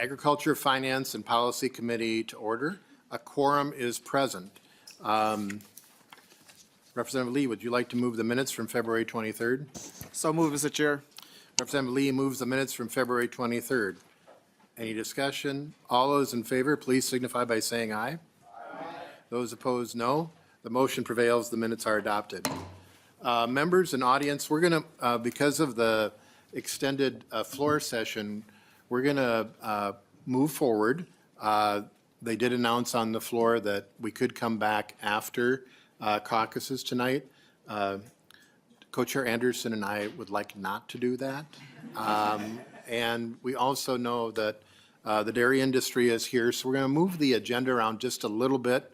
Agriculture, Finance, and Policy Committee to order. A quorum is present. Representative Lee, would you like to move the minutes from February 23rd? So move, Mr. Chair. Representative Lee moves the minutes from February 23rd. Any discussion? All those in favor, please signify by saying aye. Aye. Those opposed, no. The motion prevails. The minutes are adopted. Members and audience, we're going to, because of the extended floor session, we're going to move forward. They did announce on the floor that we could come back after caucuses tonight. Co-Chair Anderson and I would like not to do that. And we also know that the dairy industry is here, so we're going to move the agenda around just a little bit.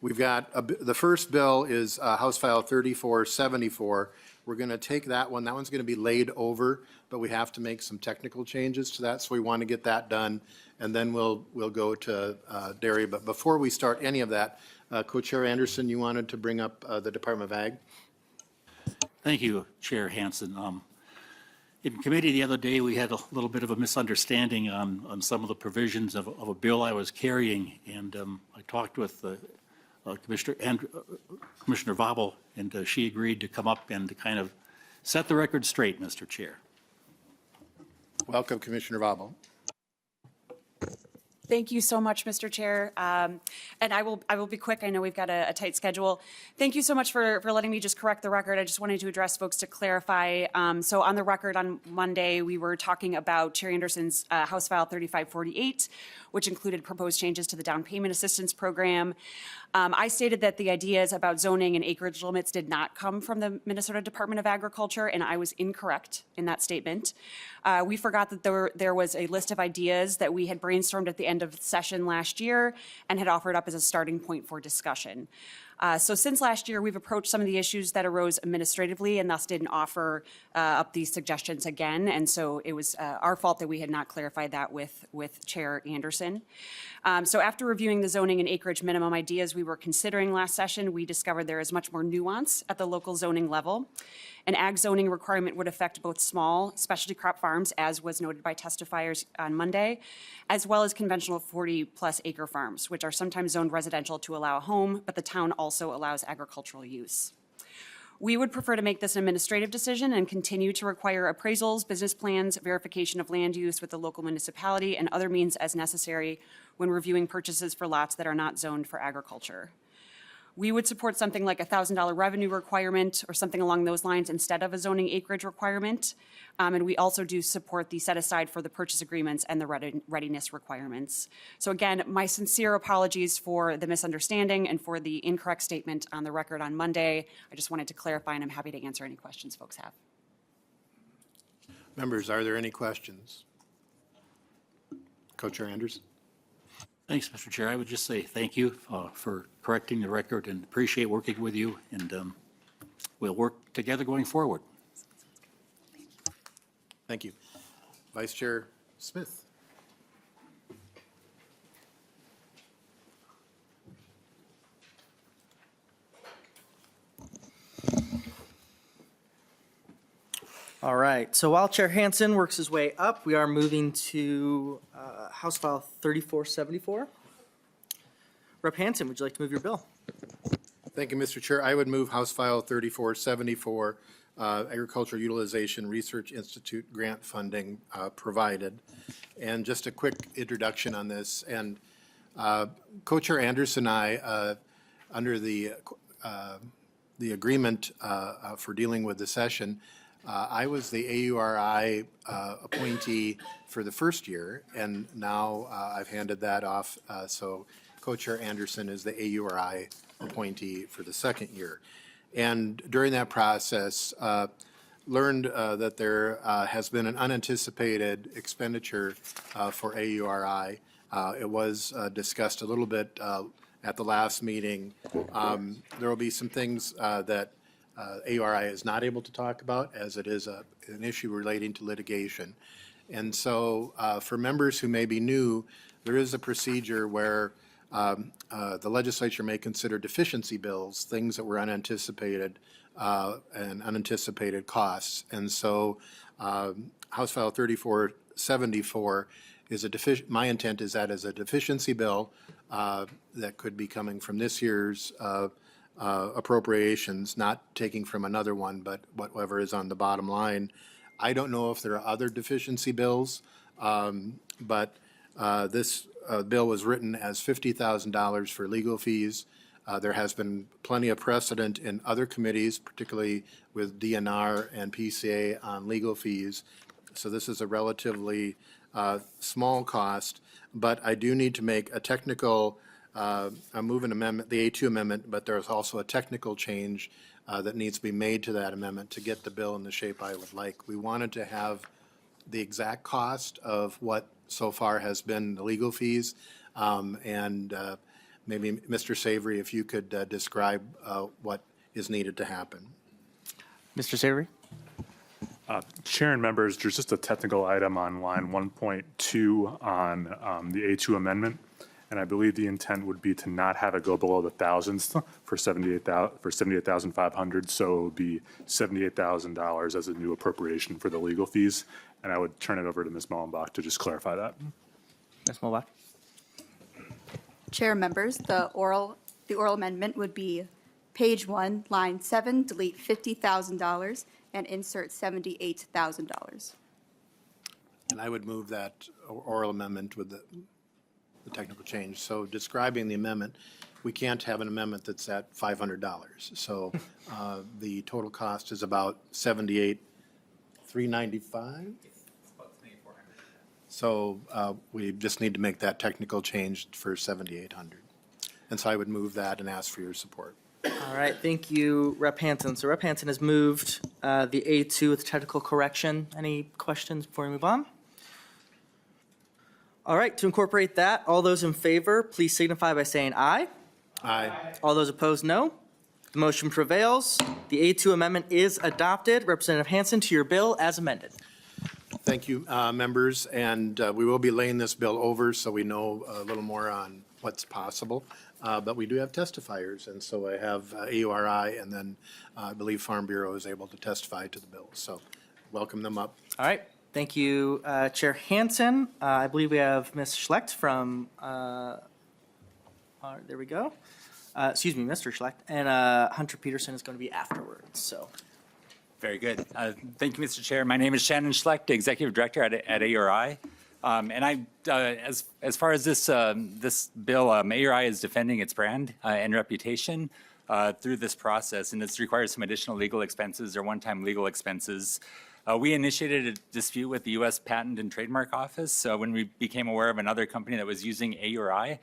We've got, the first bill is House File 3474. We're going to take that one. That one's going to be laid over, but we have to make some technical changes to that, so we want to get that done, and then we'll go to dairy. But before we start any of that, Co-Chair Anderson, you wanted to bring up the Department of Ag? Thank you, Chair Hansen. In committee the other day, we had a little bit of a misunderstanding on some of the provisions of a bill I was carrying, and I talked with Commissioner Vobble, and she agreed to come up and to kind of set the record straight, Mr. Chair. Welcome, Commissioner Vobble. Thank you so much, Mr. Chair. And I will be quick. I know we've got a tight schedule. Thank you so much for letting me just correct the record. I just wanted to address folks to clarify. So on the record on Monday, we were talking about Chair Anderson's House File 3548, which included proposed changes to the down payment assistance program. I stated that the ideas about zoning and acreage limits did not come from the Minnesota Department of Agriculture, and I was incorrect in that statement. We forgot that there was a list of ideas that we had brainstormed at the end of the session last year and had offered up as a starting point for discussion. So since last year, we've approached some of the issues that arose administratively and thus didn't offer up these suggestions again. And so it was our fault that we had not clarified that with Chair Anderson. So after reviewing the zoning and acreage minimum ideas we were considering last session, we discovered there is much more nuance at the local zoning level. An ag zoning requirement would affect both small specialty crop farms, as was noted by testifiers on Monday, as well as conventional 40-plus acre farms, which are sometimes zoned residential to allow a home, but the town also allows agricultural use. We would prefer to make this an administrative decision and continue to require appraisals, business plans, verification of land use with the local municipality, and other means as necessary when reviewing purchases for lots that are not zoned for agriculture. We would support something like a $1,000 revenue requirement or something along those lines instead of a zoning acreage requirement. And we also do support the set aside for the purchase agreements and the readiness requirements. So again, my sincere apologies for the misunderstanding and for the incorrect statement on the record on Monday. I just wanted to clarify, and I'm happy to answer any questions folks have. Members, are there any questions? Co-Chair Anderson. Thanks, Mr. Chair. I would just say thank you for correcting the record and appreciate working with you, and we'll work together going forward. Thank you. Vice Chair Smith. All right, so while Chair Hansen works his way up, we are moving to House File 3474. Rep. Hansen, would you like to move your bill? Thank you, Mr. Chair. I would move House File 3474, Agriculture Utilization Research Institute grant funding provided. And just a quick introduction on this. And Co-Chair Anderson and I, under the agreement for dealing with the session, I was the AURI appointee for the first year, and now I've handed that off. So Co-Chair Anderson is the AURI appointee for the second year. And during that process, learned that there has been an unanticipated expenditure for AURI. It was discussed a little bit at the last meeting. There will be some things that AURI is not able to talk about, as it is an issue relating to litigation. And so for members who may be new, there is a procedure where the legislature may consider deficiency bills, things that were unanticipated, and unanticipated costs. And so House File 3474 is my intent is that as a deficiency bill that could be coming from this year's appropriations, not taking from another one, but whatever is on the bottom line. I don't know if there are other deficiency bills, but this bill was written as $50,000 for legal fees. There has been plenty of precedent in other committees, particularly with DNR and PCA on legal fees. So this is a relatively small cost, but I do need to make a technical, I move an amendment, the A2 amendment, but there's also a technical change that needs to be made to that amendment to get the bill in the shape I would like. We wanted to have the exact cost of what so far has been the legal fees, and maybe Mr. Savory, if you could describe what is needed to happen. Mr. Savory? Chair and members, there's just a technical item on line 1.2 on the A2 amendment, and I believe the intent would be to not have it go below the thousands for 78,500, so it would be $78,000 as a new appropriation for the legal fees, and I would turn it over to Ms. Mullenbach to just clarify that. Ms. Mulbach? Chair members, the oral amendment would be page 1, line 7, delete $50,000 and insert $78,000. And I would move that oral amendment with the technical change. So describing the amendment, we can't have an amendment that's at $500. So the total cost is about $78,395. So we just need to make that technical change for $7,800. And so I would move that and ask for your support. All right, thank you, Rep. Hansen. So Rep. Hansen has moved the A2 with technical correction. Any questions before we move on? All right, to incorporate that, all those in favor, please signify by saying aye. Aye. All those opposed, no. The motion prevails. The A2 amendment is adopted. Representative Hansen, to your bill as amended. Thank you, members. And we will be laying this bill over so we know a little more on what's possible. But we do have testifiers, and so I have AURI, and then I believe Farm Bureau is able to testify to the bill. So welcome them up. All right, thank you, Chair Hansen. I believe we have Ms. Schlecht from, there we go. Excuse me, Mr. Schlecht, and Hunter Peterson is going to be afterwards, so. Very good. Thank you, Mr. Chair. My name is Shannon Schlecht, Executive Director at AURI. And I, as far as this bill, AURI is defending its brand and reputation through this process, and it's required some additional legal expenses or one-time legal expenses. We initiated a dispute with the U.S. Patent and Trademark Office when we became aware of another company that was using AURI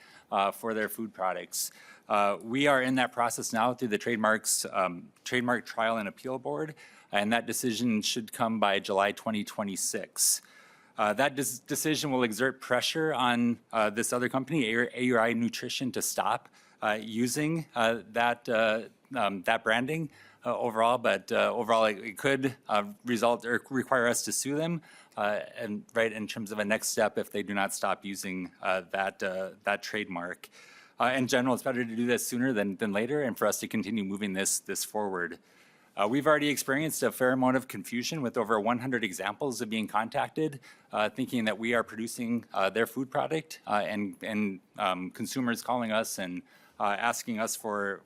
for their food products. We are in that process now through the Trademark Trial and Appeal Board, and that decision should come by July 2026. That decision will exert pressure on this other company, AURI Nutrition, to stop using that branding overall. But overall, it could result or require us to sue them, and right in terms of a next step if they do not stop using that trademark. In general, it's better to do this sooner than later, and for us to continue moving this forward. We've already experienced a fair amount of confusion with over 100 examples of being contacted, thinking that we are producing their food product, and consumers calling us and asking us for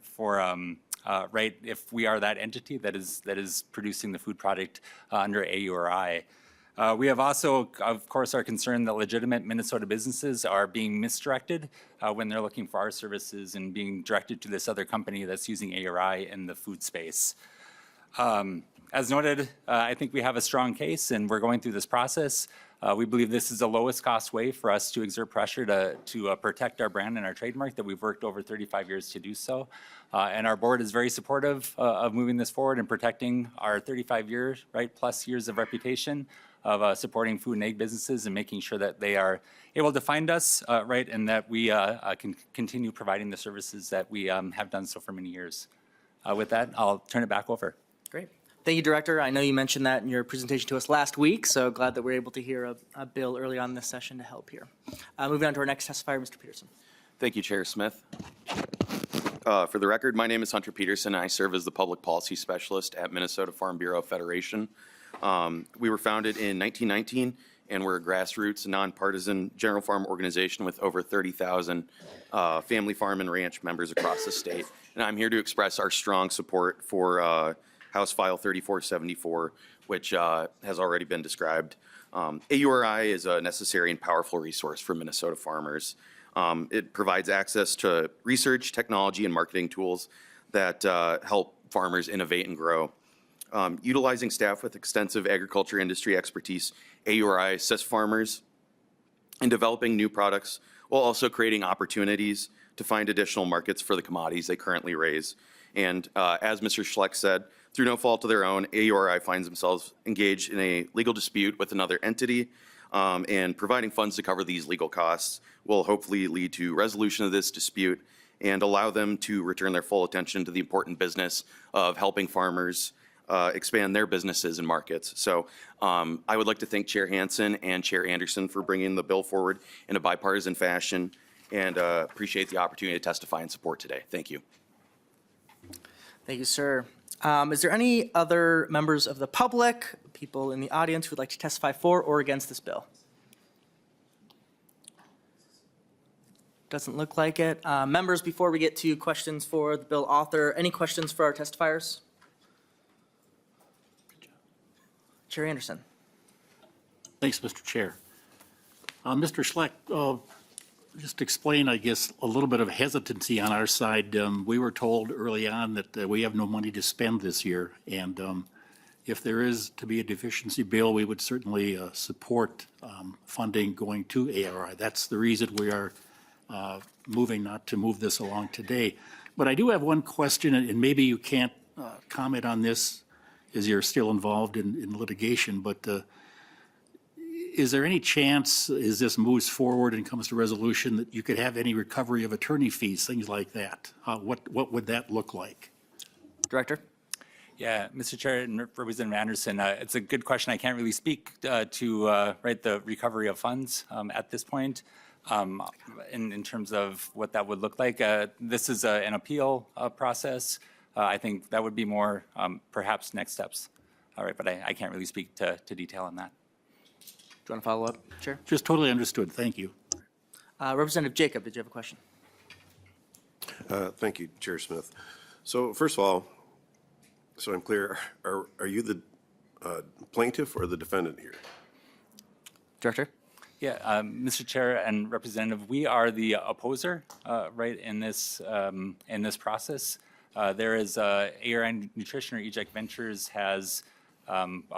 right, if we are that entity that is producing the food product under AURI. We have also, of course, are concerned that legitimate Minnesota businesses are being misdirected when they're looking for our services and being directed to this other company that's using AURI in the food space. As noted, I think we have a strong case, and we're going through this process. We believe this is the lowest cost way for us to exert pressure to protect our brand and our trademark, that we've worked over 35 years to do so. And our board is very supportive of moving this forward and protecting our 35 years, right, plus years of reputation of supporting food and egg businesses and making sure that they are able to find us, right, and that we can continue providing the services that we have done so for many years. With that, I'll turn it back over. Great. Thank you, Director. I know you mentioned that in your presentation to us last week, so glad that we're able to hear a bill early on in this session to help here. Moving on to our next testifier, Mr. Peterson. Thank you, Chair Smith. For the record, my name is Hunter Peterson, and I serve as the Public Policy Specialist at Minnesota Farm Bureau Federation. We were founded in 1919, and we're a grassroots, nonpartisan general farm organization with over 30,000 family farm and ranch members across the state. And I'm here to express our strong support for House File 3474, which has already been described. AURI is a necessary and powerful resource for Minnesota farmers. It provides access to research, technology, and marketing tools that help farmers innovate and grow. Utilizing staff with extensive agriculture industry expertise, AURI assists farmers in developing new products while also creating opportunities to find additional markets for the commodities they currently raise. And as Mr. Schleck said, through no fault of their own, AURI finds themselves engaged in a legal dispute with another entity, and providing funds to cover these legal costs will hopefully lead to resolution of this dispute and allow them to return their full attention to the important business of helping farmers expand their businesses and markets. So I would like to thank Chair Hansen and Chair Anderson for bringing the bill forward in a bipartisan fashion, and appreciate the opportunity to testify in support today. Thank you. Thank you, sir. Is there any other members of the public, people in the audience who would like to testify for or against this bill? Doesn't look like it. Members, before we get to questions for the bill author, any questions for our testifiers? Chair Anderson. Thanks, Mr. Chair. Mr. Schleck, just explain, I guess, a little bit of hesitancy on our side. We were told early on that we have no money to spend this year, and if there is to be a deficiency bill, we would certainly support funding going to ARI. That's the reason we are moving not to move this along today. But I do have one question, and maybe you can't comment on this as you're still involved in litigation, but is there any chance, as this moves forward and comes to resolution, that you could have any recovery of attorney fees, things like that? What would that look like? Director? Yeah, Mr. Chair and Representative Anderson, it's a good question. I can't really speak to the recovery of funds at this point in terms of what that would look like. This is an appeal process. I think that would be more perhaps next steps. All right, but I can't really speak to detail on that. Do you want to follow up, Chair? Just totally understood. Thank you. Representative Jacob, did you have a question? Thank you, Chair Smith. So first of all, so I'm clear, are you the plaintiff or the defendant here? Director? Yeah, Mr. Chair and Representative, we are the opposer, in this process. There is ARI Nutrition or EJEC Ventures has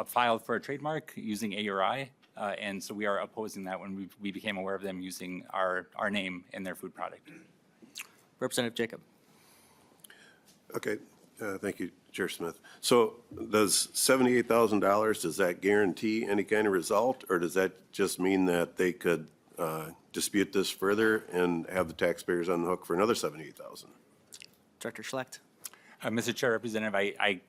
filed for a trademark using AURI, and so we are opposing that when we became aware of them using our name in their food product. Representative Jacob. Okay, thank you, Chair Smith. So does $78,000, does that guarantee any kind of result, or does that just mean that they could dispute this further and have the taxpayers on the hook for another $78,000? Director Schlecht. Mr. Chair, Representative, I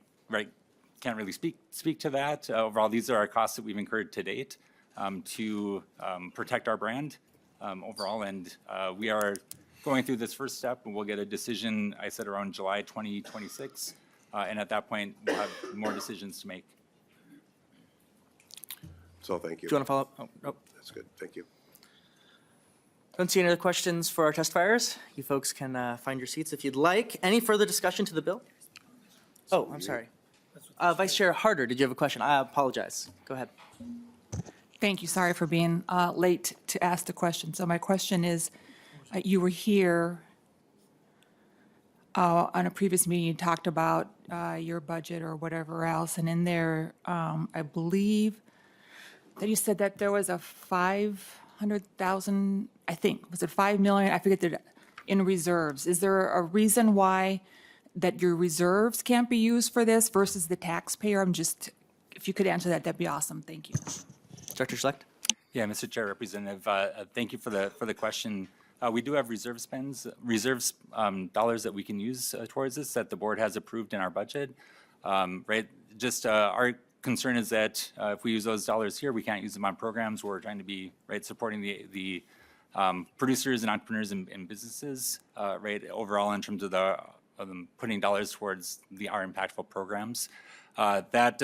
can't really speak to that. Overall, these are our costs that we've incurred to date to protect our brand overall, and we are going through this first step, and we'll get a decision, I said, around July 2026, and at that point, we'll have more decisions to make. So thank you. Do you want to follow up? Oh, nope. That's good, thank you. Don't see any other questions for our testifiers. You folks can find your seats if you'd like. Any further discussion to the bill? Oh, I'm sorry. Vice Chair Harder, did you have a question? I apologize. Go ahead. Thank you. Sorry for being late to ask the question. So my question is, you were here on a previous meeting, you talked about your budget or whatever else, and in there, I believe that you said that there was a 500,000, I think, was it 5 million? I forget that, in reserves. Is there a reason why that your reserves can't be used for this versus the taxpayer? If you could answer that, that'd be awesome. Thank you. Director Schlecht. Yeah, Mr. Chair, Representative, thank you for the question. We do have reserves dollars that we can use towards this that the board has approved in our budget. Our concern is that if we use those dollars here, we can't use them on programs where we're trying to be supporting the producers and entrepreneurs and businesses, right, overall in terms of them putting dollars towards our impactful programs. That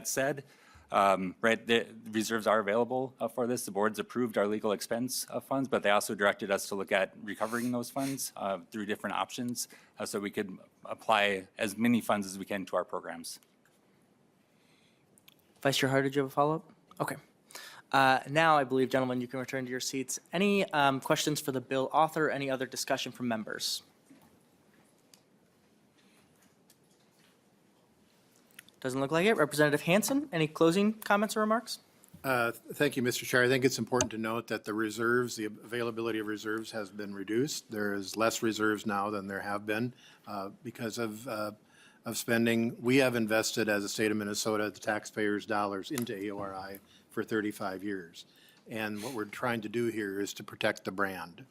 said, right, the reserves are available for this. The board's approved our legal expense funds, but they also directed us to look at recovering those funds through different options so we could apply as many funds as we can to our programs. Vice Chair Hart, did you have a follow-up? Okay. Now, I believe, gentlemen, you can return to your seats. Any questions for the bill author? Any other discussion from members? Doesn't look like it. Representative Hansen, any closing comments or remarks? Thank you, Mr. Chair. I think it's important to note that the reserves, the availability of reserves has been reduced. There is less reserves now than there have been because of spending. We have invested as a state of Minnesota the taxpayers' dollars into AORI for 35 years. And what we're trying to do here is to protect the brand.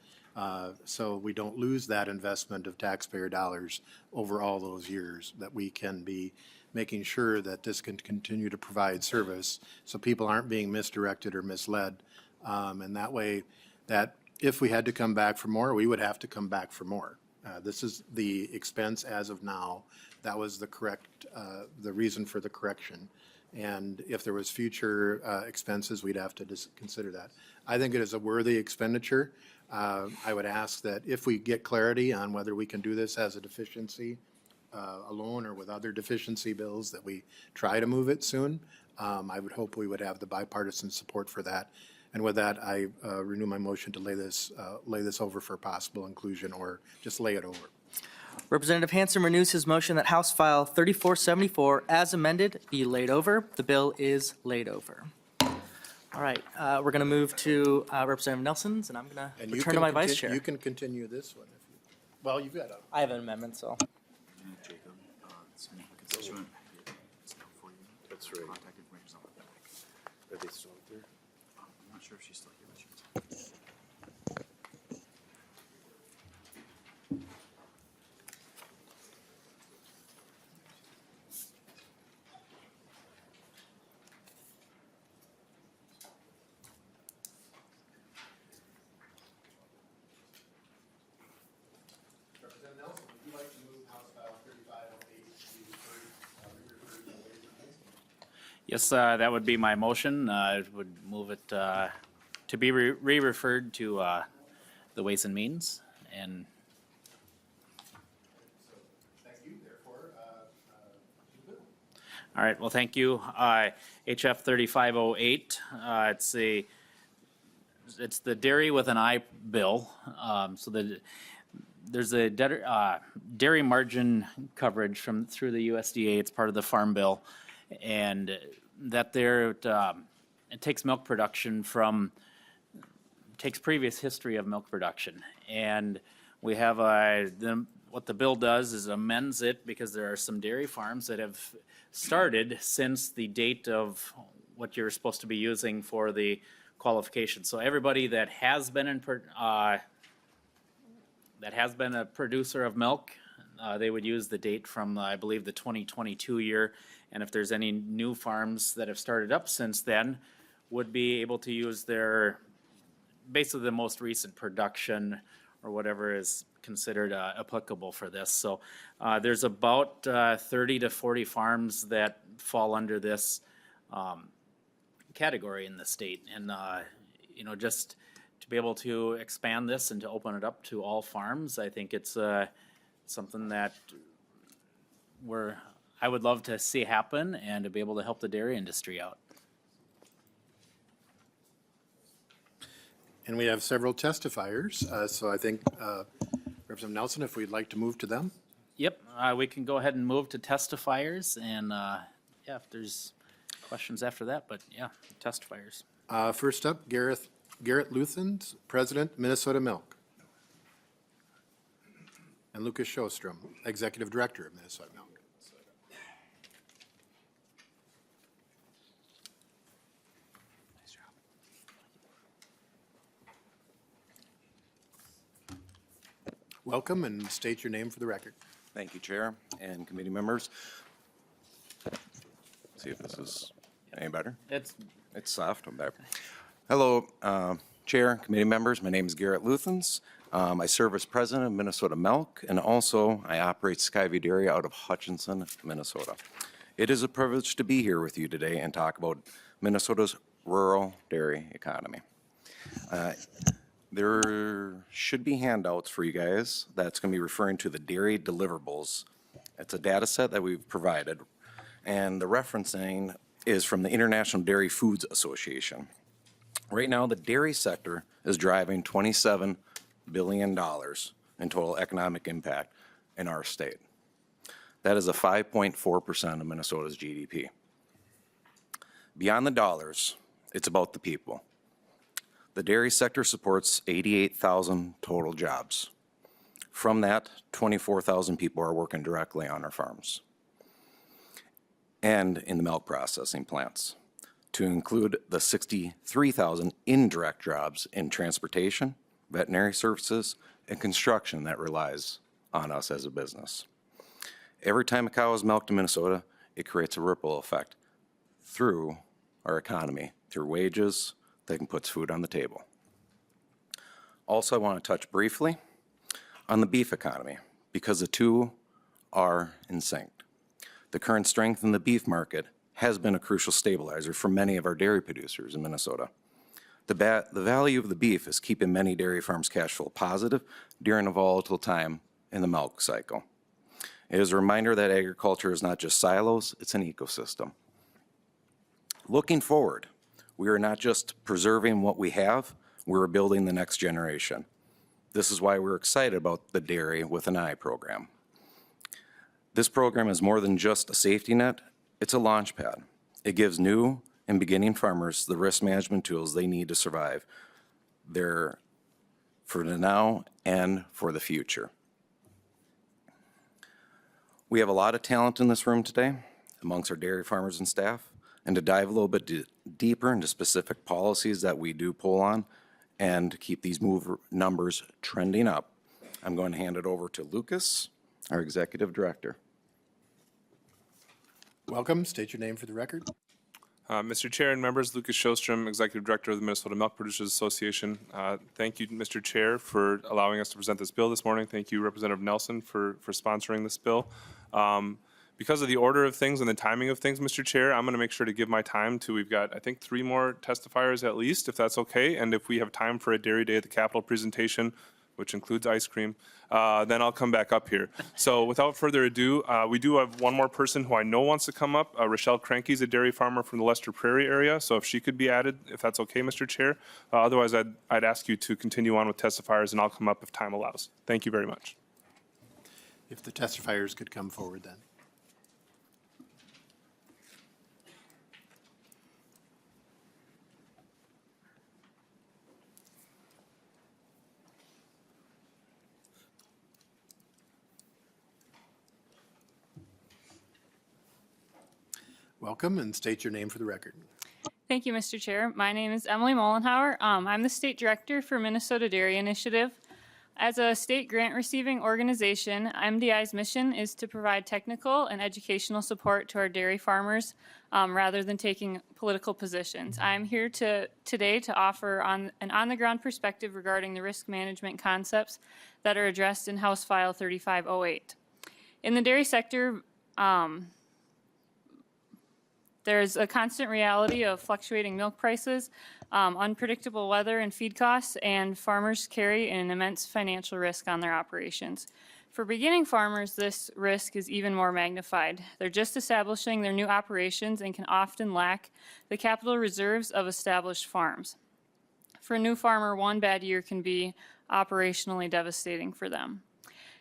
So we don't lose that investment of taxpayer dollars over all those years, that we can be making sure that this can continue to provide service so people aren't being misdirected or misled. And that way, that if we had to come back for more, we would have to come back for more. This is the expense as of now. That was the correct, the reason for the correction. And if there was future expenses, we'd have to consider that. I think it is a worthy expenditure. I would ask that if we get clarity on whether we can do this as a deficiency alone or with other deficiency bills, that we try to move it soon. I would hope we would have the bipartisan support for that. And with that, I renew my motion to lay this over for possible inclusion or just lay it over. Representative Hansen renews his motion that House File 3474, as amended, be laid over. The bill is laid over. All right, we're going to move to Representative Nelson's, and I'm going to return to my vice chair. You can continue this one. Well, you've got a. I have an amendment, so. That's right. Are they still up there? I'm not sure if she's still here, but she's. Representative Nelson, would you like to move House File 3508 to be referred to Ways and Means? Yes, that would be my motion. I would move it to be re-referred to the Ways and Means. And Thank you. Therefore, all right, well, thank you. HF 3508. It's the dairy with an I bill. So there's a dairy margin coverage through the USDA. It's part of the Farm Bill. And that it takes milk production takes previous history of milk production. And we have what the bill does is amends it because there are some dairy farms that have started since the date of what you're supposed to be using for the qualification. So everybody that has been a producer of milk, they would use the date from, I believe, the 2022 year. And if there's any new farms that have started up since then, would be able to use basically the most recent production or whatever is considered applicable for this. So there's about 30 to 40 farms that fall under this category in the state. And, just to be able to expand this and to open it up to all farms, I think it's something that I would love to see happen and to be able to help the dairy industry out. and we have several testifiers, so I think Representative Nelson, if we'd like to move to them. Yep, we can go ahead and move to testifiers, and yeah, if there's questions after that, but yeah, testifiers. First up, Garrett Luthens, President, Minnesota Milk. And Lucas Sjostrom, Executive Director of Minnesota Milk. Welcome, and state your name for the record. Thank you, Chair and committee members. See if this is any better. It's It's soft. I'm back. Hello, Chair, committee members, my name is Garrett Luthens. I serve as president of Minnesota Milk, and also I operate Skyview Dairy out of Hutchinson, Minnesota. It is a privilege to be here with you today and talk about Minnesota's rural dairy economy. There should be handouts for you guys that's going to be referring to the dairy deliverables. It's a data set that we've provided, and the referencing is from the International Dairy Foods Association. Right now, the dairy sector is driving $27 billion in total economic impact in our state. That is a 5.4% of Minnesota's GDP. Beyond the dollars, it's about the people. The dairy sector supports 88,000 total jobs. From that, 24,000 people are working directly on our farms and in the milk processing plants, to include the 63,000 indirect jobs in transportation, veterinary services, and construction that relies on us as a business. Every time a cow is milked in Minnesota, it creates a ripple effect through our economy, through wages that can put food on the table. Also, I want to touch briefly on the beef economy, because the two are in sync. The current strength in the beef market has been a crucial stabilizer for many of our dairy producers in Minnesota. The value of the beef is keeping many dairy farms cash flow positive during a volatile time in the milk cycle. It is a reminder that agriculture is not just silos, it's an ecosystem. Looking forward, we are not just preserving what we have, we're building the next generation. This is why we're excited about the Dairy with an Eye program. This program is more than just a safety net, it's a launch pad. It gives new and beginning farmers the risk management tools they need to survive there for the now and for the future. We have a lot of talent in this room today amongst our dairy farmers and staff, and to dive a little bit deeper into specific policies that we do pull on and to keep these numbers trending up, I'm going to hand it over to Lucas, our Executive Director. Welcome. State your name for the record. Mr. Chair and members, Lucas Shostrom, Executive Director of the Minnesota Milk Producers Association. Thank you, Mr. Chair, for allowing us to present this bill this morning. Thank you, Representative Nelson, for sponsoring this bill. Because of the order of things and the timing of things, Mr. Chair, I'm going to make sure to give my time to, we've got, I think, 3 more testifiers at least, if that's okay. And if we have time for a Dairy Day at the Capitol presentation, which includes ice cream, then I'll come back up here. So without further ado, we do have one more person who I know wants to come up. Rochelle Cranky's a dairy farmer from the Lester Prairie area, so if she could be added, if that's okay, Mr. Chair. Otherwise, I'd ask you to continue on with testifiers, and I'll come up if time allows. Thank you very much. If the testifiers could come forward then. Welcome, and state your name for the record. Thank you, Mr. Chair. My name is Emily Mollenhauer. I'm the State Director for Minnesota Dairy Initiative. As a state grant-receiving organization, MDI's mission is to provide technical and educational support to our dairy farmers rather than taking political positions. I'm here today to offer an on-the-ground perspective regarding the risk management concepts that are addressed in House File 3508. In the dairy sector, there's a constant reality of fluctuating milk prices, unpredictable weather and feed costs, and farmers carry an immense financial risk on their operations. For beginning farmers, this risk is even more magnified. They're just establishing their new operations and can often lack the capital reserves of established farms. For a new farmer, one bad year can be operationally devastating for them.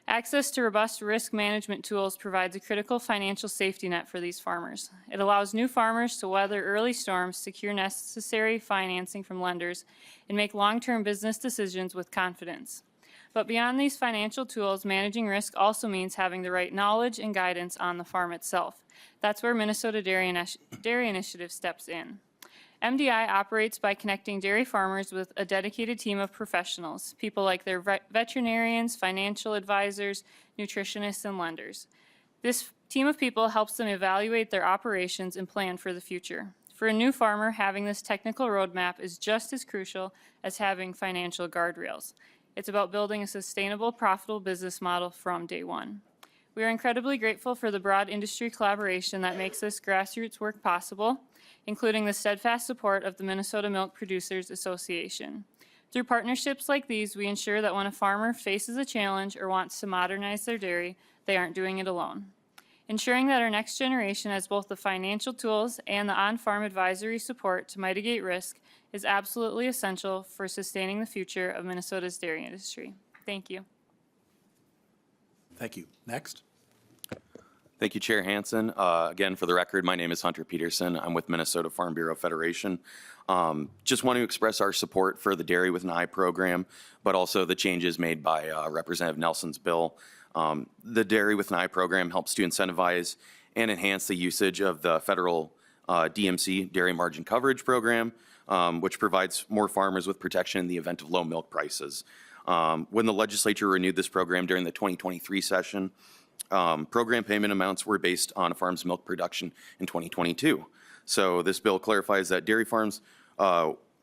Access to robust risk management tools provides a critical financial safety net for these farmers. It allows new farmers to weather early storms, secure necessary financing from lenders, and make long-term business decisions with confidence. But beyond these financial tools, managing risk also means having the right knowledge and guidance on the farm itself. That's where Minnesota Dairy Initiative steps in. MDI operates by connecting dairy farmers with a dedicated team of professionals, people like their veterinarians, financial advisors, nutritionists, and lenders. This team of people helps them evaluate their operations and plan for the future. For a new farmer, having this technical roadmap is just as crucial as having financial guardrails. It's about building a sustainable, profitable business model from day one. We are incredibly grateful for the broad industry collaboration that makes this grassroots work possible, including the steadfast support of the Minnesota Milk Producers Association. Through partnerships like these, we ensure that when a farmer faces a challenge or wants to modernize their dairy, they aren't doing it alone. Ensuring that our next generation has both the financial tools and the on-farm advisory support to mitigate risk is absolutely essential for sustaining the future of Minnesota's dairy industry. Thank you. Thank you. Next. Thank you, Chair Hansen. Again, for the record, my name is Hunter Peterson. I'm with Minnesota Farm Bureau Federation. Just want to express our support for the Dairy with an Eye program, but also the changes made by Representative Nelson's bill. The Dairy with an Eye program helps to incentivize and enhance the usage of the federal DMC, Dairy Margin Coverage Program, which provides more farmers with protection in the event of low milk prices. When the legislature renewed this program during the 2023 session, program payment amounts were based on a farm's milk production in 2022. So this bill clarifies that dairy farms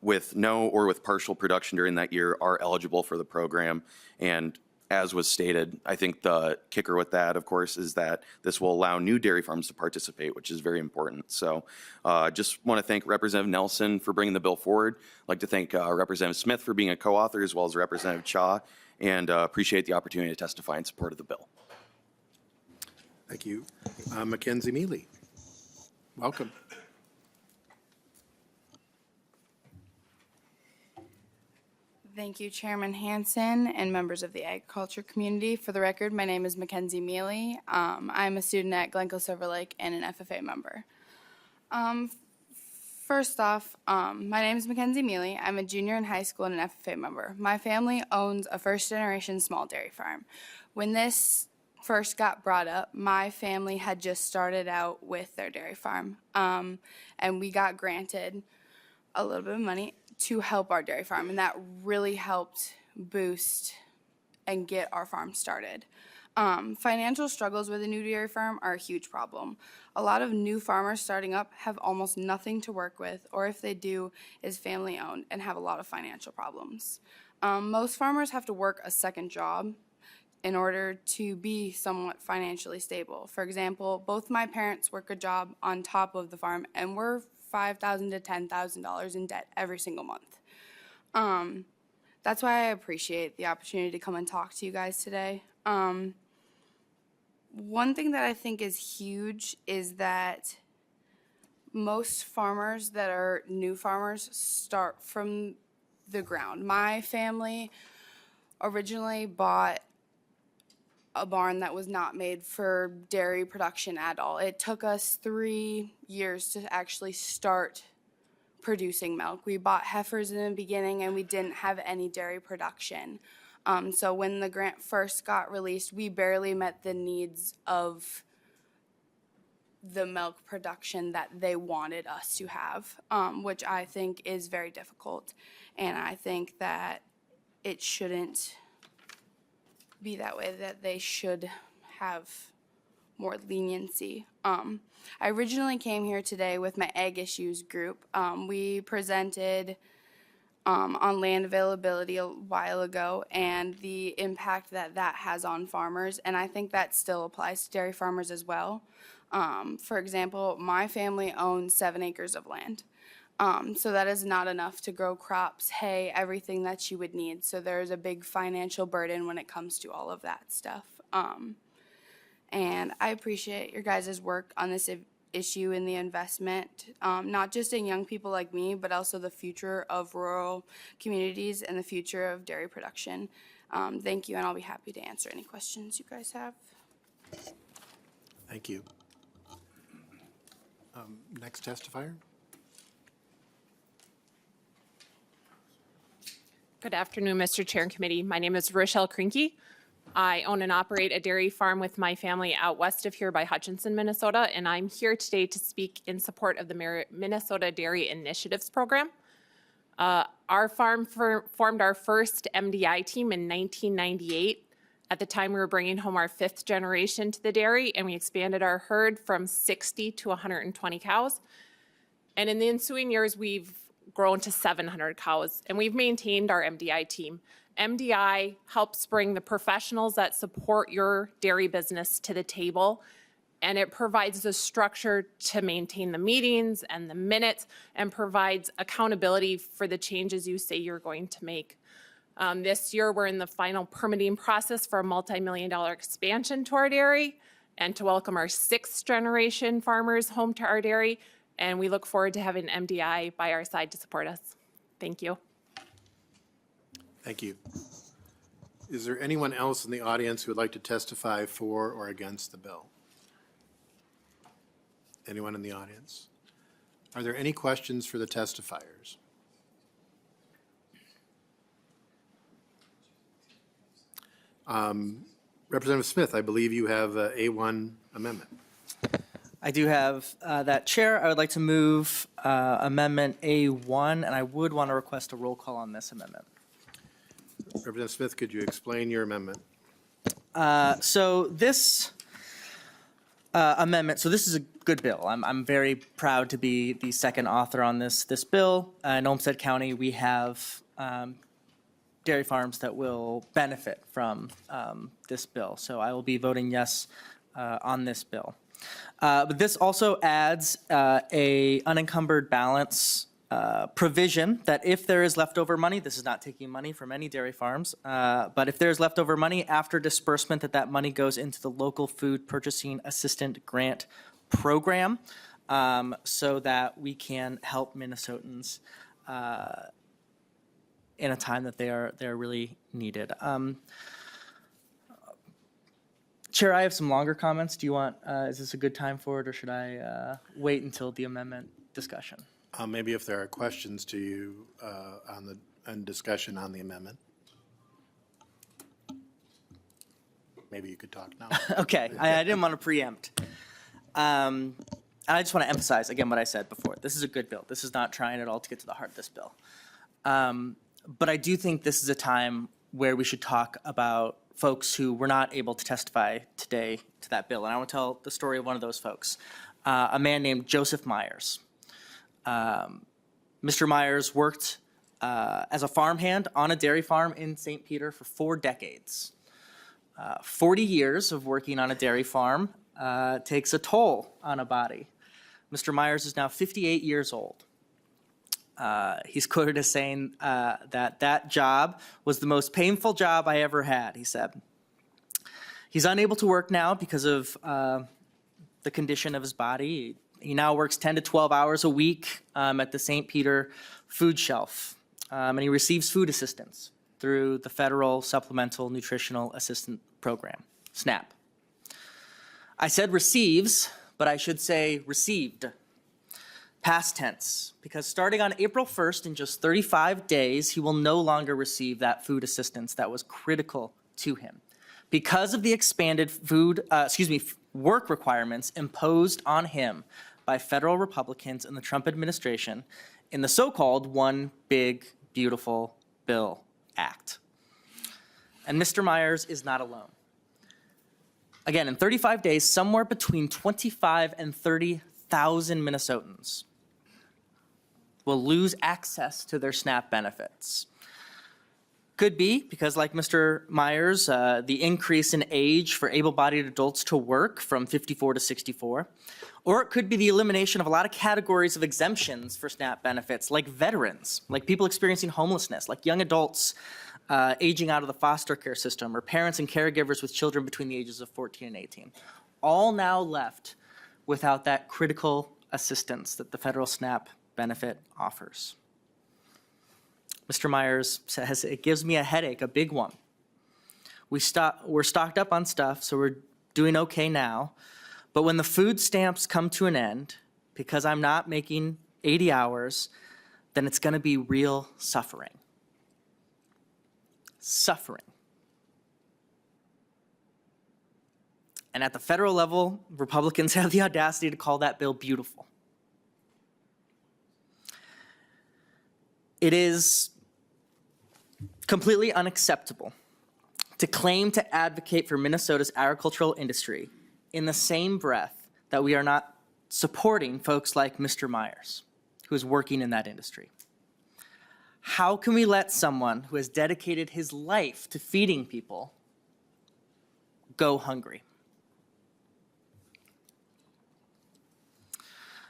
with no or with partial production during that year are eligible for the program. And as was stated, I think the kicker with that, of course, is that this will allow new dairy farms to participate, which is very important. So just want to thank Representative Nelson for bringing the bill forward. I'd like to thank Representative Smith for being a co-author, as well as Representative Cha, and appreciate the opportunity to testify in support of the bill. Thank you. Mackenzie Mealy. Welcome. Thank you, Chairman Hansen and members of the agriculture community. For the record, my name is Mackenzie Mealy. I'm a student at Glencoe Silver Lake and an FFA member. First off, my name is Mackenzie Mealy. I'm a junior in high school and an FFA member. My family owns a first-generation small dairy farm. When this first got brought up, my family had just started out with their dairy farm, and we got granted a little bit of money to help our dairy farm, and that really helped boost and get our farm started. Financial struggles with a new dairy farm are a huge problem. A lot of new farmers starting up have almost nothing to work with, or if they do, is family owned and have a lot of financial problems. Most farmers have to work a second job in order to be somewhat financially stable. For example, both my parents work a job on top of the farm, and we're $5,000 to $10,000 in debt every single month. That's why I appreciate the opportunity to come and talk to you guys today. One thing that I think is huge is that most farmers that are new farmers start from the ground. My family originally bought a barn that was not made for dairy production at all. It took us 3 years to actually start producing milk. We bought heifers in the beginning and we didn't have any dairy production. So when the grant first got released, we barely met the needs of the milk production that they wanted us to have, which I think is very difficult. And I think that it shouldn't be that way, that they should have more leniency. I originally came here today with my Ag Issues group. We presented on land availability a while ago and the impact that that has on farmers, and I think that still applies to dairy farmers as well. For example, my family owns 7 acres of land. So that is not enough to grow crops, hay, everything that you would need. So there's a big financial burden when it comes to all of that stuff. And I appreciate your guys' work on this issue and the investment, not just in young people like me, but also the future of rural communities and the future of dairy production. Thank you, and I'll be happy to answer any questions you guys have. Thank you. Next testifier. Good afternoon, Mr. Chair and Committee. My name is Rochelle Krinke. I own and operate a dairy farm with my family out west of here by Hutchinson, Minnesota, and I'm here today to speak in support of the Minnesota Dairy Initiatives Program. Our farm formed our first MDI team in 1998. At the time, we were bringing home our 5th generation to the dairy, and we expanded our herd from 60 to 120 cows. And in the ensuing years, we've grown to 700 cows, and we've maintained our MDI team. MDI helps bring the professionals that support your dairy business to the table, and it provides the structure to maintain the meetings and the minutes and provides accountability for the changes you say you're going to make. This year, we're in the final permitting process for a multi-million-dollar expansion to our dairy and to welcome our 6th generation farmers home to our dairy. And we look forward to having MDI by our side to support us. Thank you. Thank you. Is there anyone else in the audience who would like to testify for or against the bill? Anyone in the audience? Are there any questions for the testifiers? Representative Smith, I believe you have a A1 amendment. I do have that, Chair. I would like to move Amendment A1, and I would want to request a roll call on this amendment. Representative Smith, could you explain your amendment? So this amendment, so this is a good bill. I'm very proud to be the second author on this bill. In Olmsted County, we have dairy farms that will benefit from this bill. So I will be voting yes on this bill. But this also adds a unencumbered balance provision that if there is leftover money, this is not taking money from any dairy farms, but if there's leftover money after disbursement, that money goes into the local food purchasing assistant grant program, so that we can help Minnesotans in a time that they're really needed. Chair, I have some longer comments. Do you want, is this a good time for it, or should I wait until the amendment discussion? Maybe if there are questions to you on discussion on the amendment. Maybe you could talk now. Okay, I didn't want to preempt. I just want to emphasize again what I said before. This is a good bill. This is not trying at all to get to the heart of this bill. But I do think this is a time where we should talk about folks who were not able to testify today to that bill. And I want to tell the story of one of those folks, a man named Joseph Myers. Mr. Myers worked as a farmhand on a dairy farm in St. Peter for 4 decades. 40 years of working on a dairy farm takes a toll on a body. Mr. Myers is now 58 years old. He's quoted as saying that job was the most painful job I ever had, he said. He's unable to work now because of the condition of his body. He now works 10 to 12 hours a week at the St. Peter food shelf, and he receives food assistance through the Federal Supplemental Nutritional Assistance Program, SNAP. I said receives, but I should say received. Past tense, because starting on April 1st, in just 35 days, he will no longer receive that food assistance that was critical to him. Because of the expanded work requirements imposed on him by federal Republicans in the Trump administration in the so-called One Big Beautiful Bill Act. And Mr. Myers is not alone. Again, in 35 days, somewhere between 25 and 30,000 Minnesotans will lose access to their SNAP benefits. Could be because, like Mr. Myers, the increase in age for able-bodied adults to work from 54 to 64, or it could be the elimination of a lot of categories of exemptions for SNAP benefits, like veterans, like people experiencing homelessness, like young adults aging out of the foster care system, or parents and caregivers with children between the ages of 14 and 18, all now left without that critical assistance that the federal SNAP benefit offers. Mr. Myers says, it gives me a headache, a big one. We're stocked up on stuff, so we're doing okay now. But when the food stamps come to an end, because I'm not making 80 hours, then it's going to be real suffering. Suffering. And at the federal level, Republicans have the audacity to call that bill beautiful. It is completely unacceptable to claim to advocate for Minnesota's agricultural industry in the same breath that we are not supporting folks like Mr. Myers. who is working in that industry. How can we let someone who has dedicated his life to feeding people go hungry?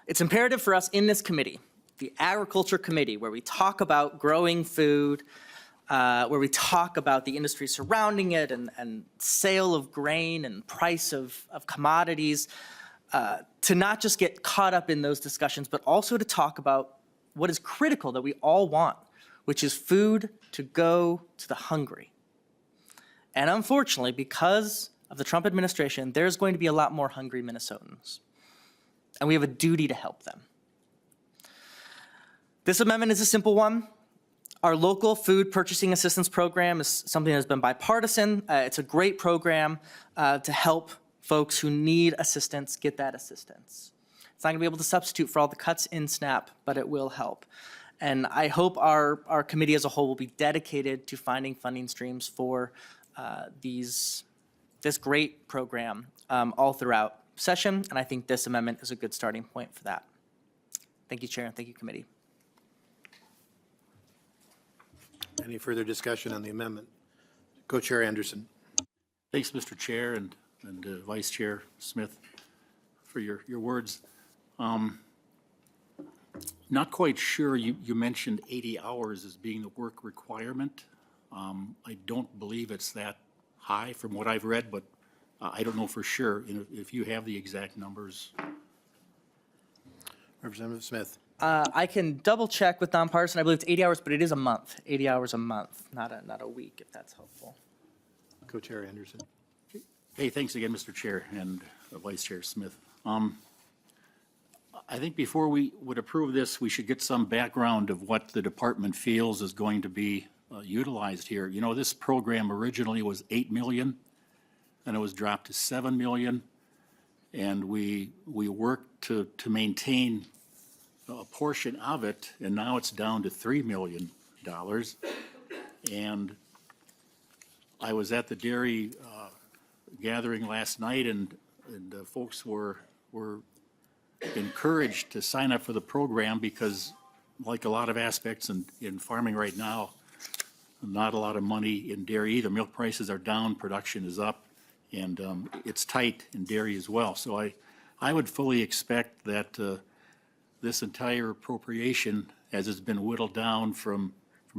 It's imperative for us in this committee, the Agriculture Committee, where we talk about growing food, where we talk about the industry surrounding it and sale of grain and price of commodities, to not just get caught up in those discussions, but also to talk about what is critical that we all want, which is food to go to the hungry. And unfortunately, because of the Trump administration, there's going to be a lot more hungry Minnesotans. And we have a duty to help them. This amendment is a simple one. Our local food purchasing assistance program is something that's been bipartisan. It's a great program to help folks who need assistance get that assistance. It's not going to be able to substitute for all the cuts in SNAP, but it will help. And I hope our committee as a whole will be dedicated to finding funding streams for this great program all throughout session, and I think this amendment is a good starting point for that. Thank you, Chair, and thank you, Committee. Any further discussion on the amendment? Co-Chair Anderson. Thanks, Mr. Chair and Vice Chair Smith, for your words. Not quite sure, you mentioned 80 hours as being the work requirement. I don't believe it's that high from what I've read, but I don't know for sure. If you have the exact numbers. Representative Smith. I can double check with nonpartisan. I believe it's 80 hours, but it is a month. 80 hours a month, not a week, if that's helpful. Co-Chair Anderson. Hey, thanks again, Mr. Chair and Vice Chair Smith. I think before we would approve this, we should get some background of what the department feels is going to be utilized here. You know, this program originally was 8 million, and it was dropped to 7 million, and we worked to maintain a portion of it, and now it's down to $3 million. And I was at the dairy gathering last night, and folks were encouraged to sign up for the program because, like a lot of aspects in farming right now, not a lot of money in dairy either. Milk prices are down, production is up, and it's tight in dairy as well. So I would fully expect that this entire appropriation, as it's been whittled down from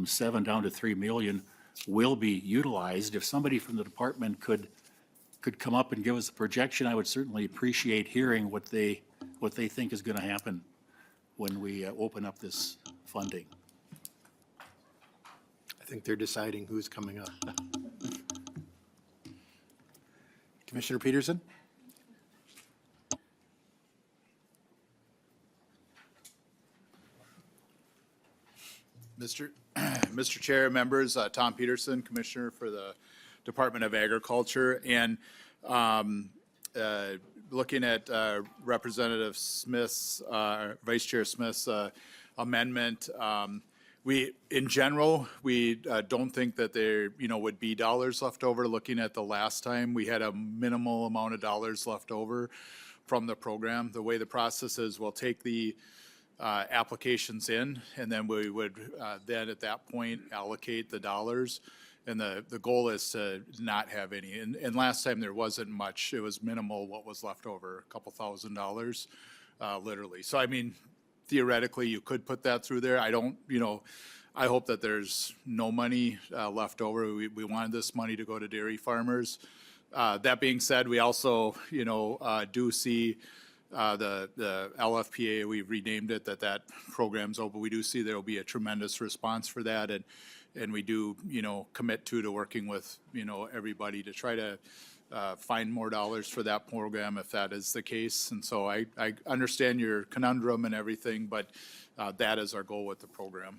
7 down to 3 million, will be utilized. If somebody from the department could come up and give us a projection, I would certainly appreciate hearing what they think is going to happen when we open up this funding. I think they're deciding who's coming up. Commissioner Peterson? Mr. Chair, members, Tom Peterson, Commissioner for the Department of Agriculture, and looking at Representative Smith's, Vice Chair Smith's amendment, in general, we don't think that there, would be dollars left over. Looking at the last time, we had a minimal amount of dollars left over from the program. The way the process is, we'll take the applications in, and then we would then at that point allocate the dollars. And the goal is to not have any. And last time there wasn't much. It was minimal what was left over, a couple $1,000s, literally. So, I mean, theoretically, you could put that through there. I don't, I hope that there's no money left over. We wanted this money to go to dairy farmers. That being said, we also, do see the LFPA, we've renamed it, that program's open. We do see there will be a tremendous response for that. And we do, commit to working with, everybody to try to find more dollars for that program if that is the case. And so I understand your conundrum and everything, but that is our goal with the program.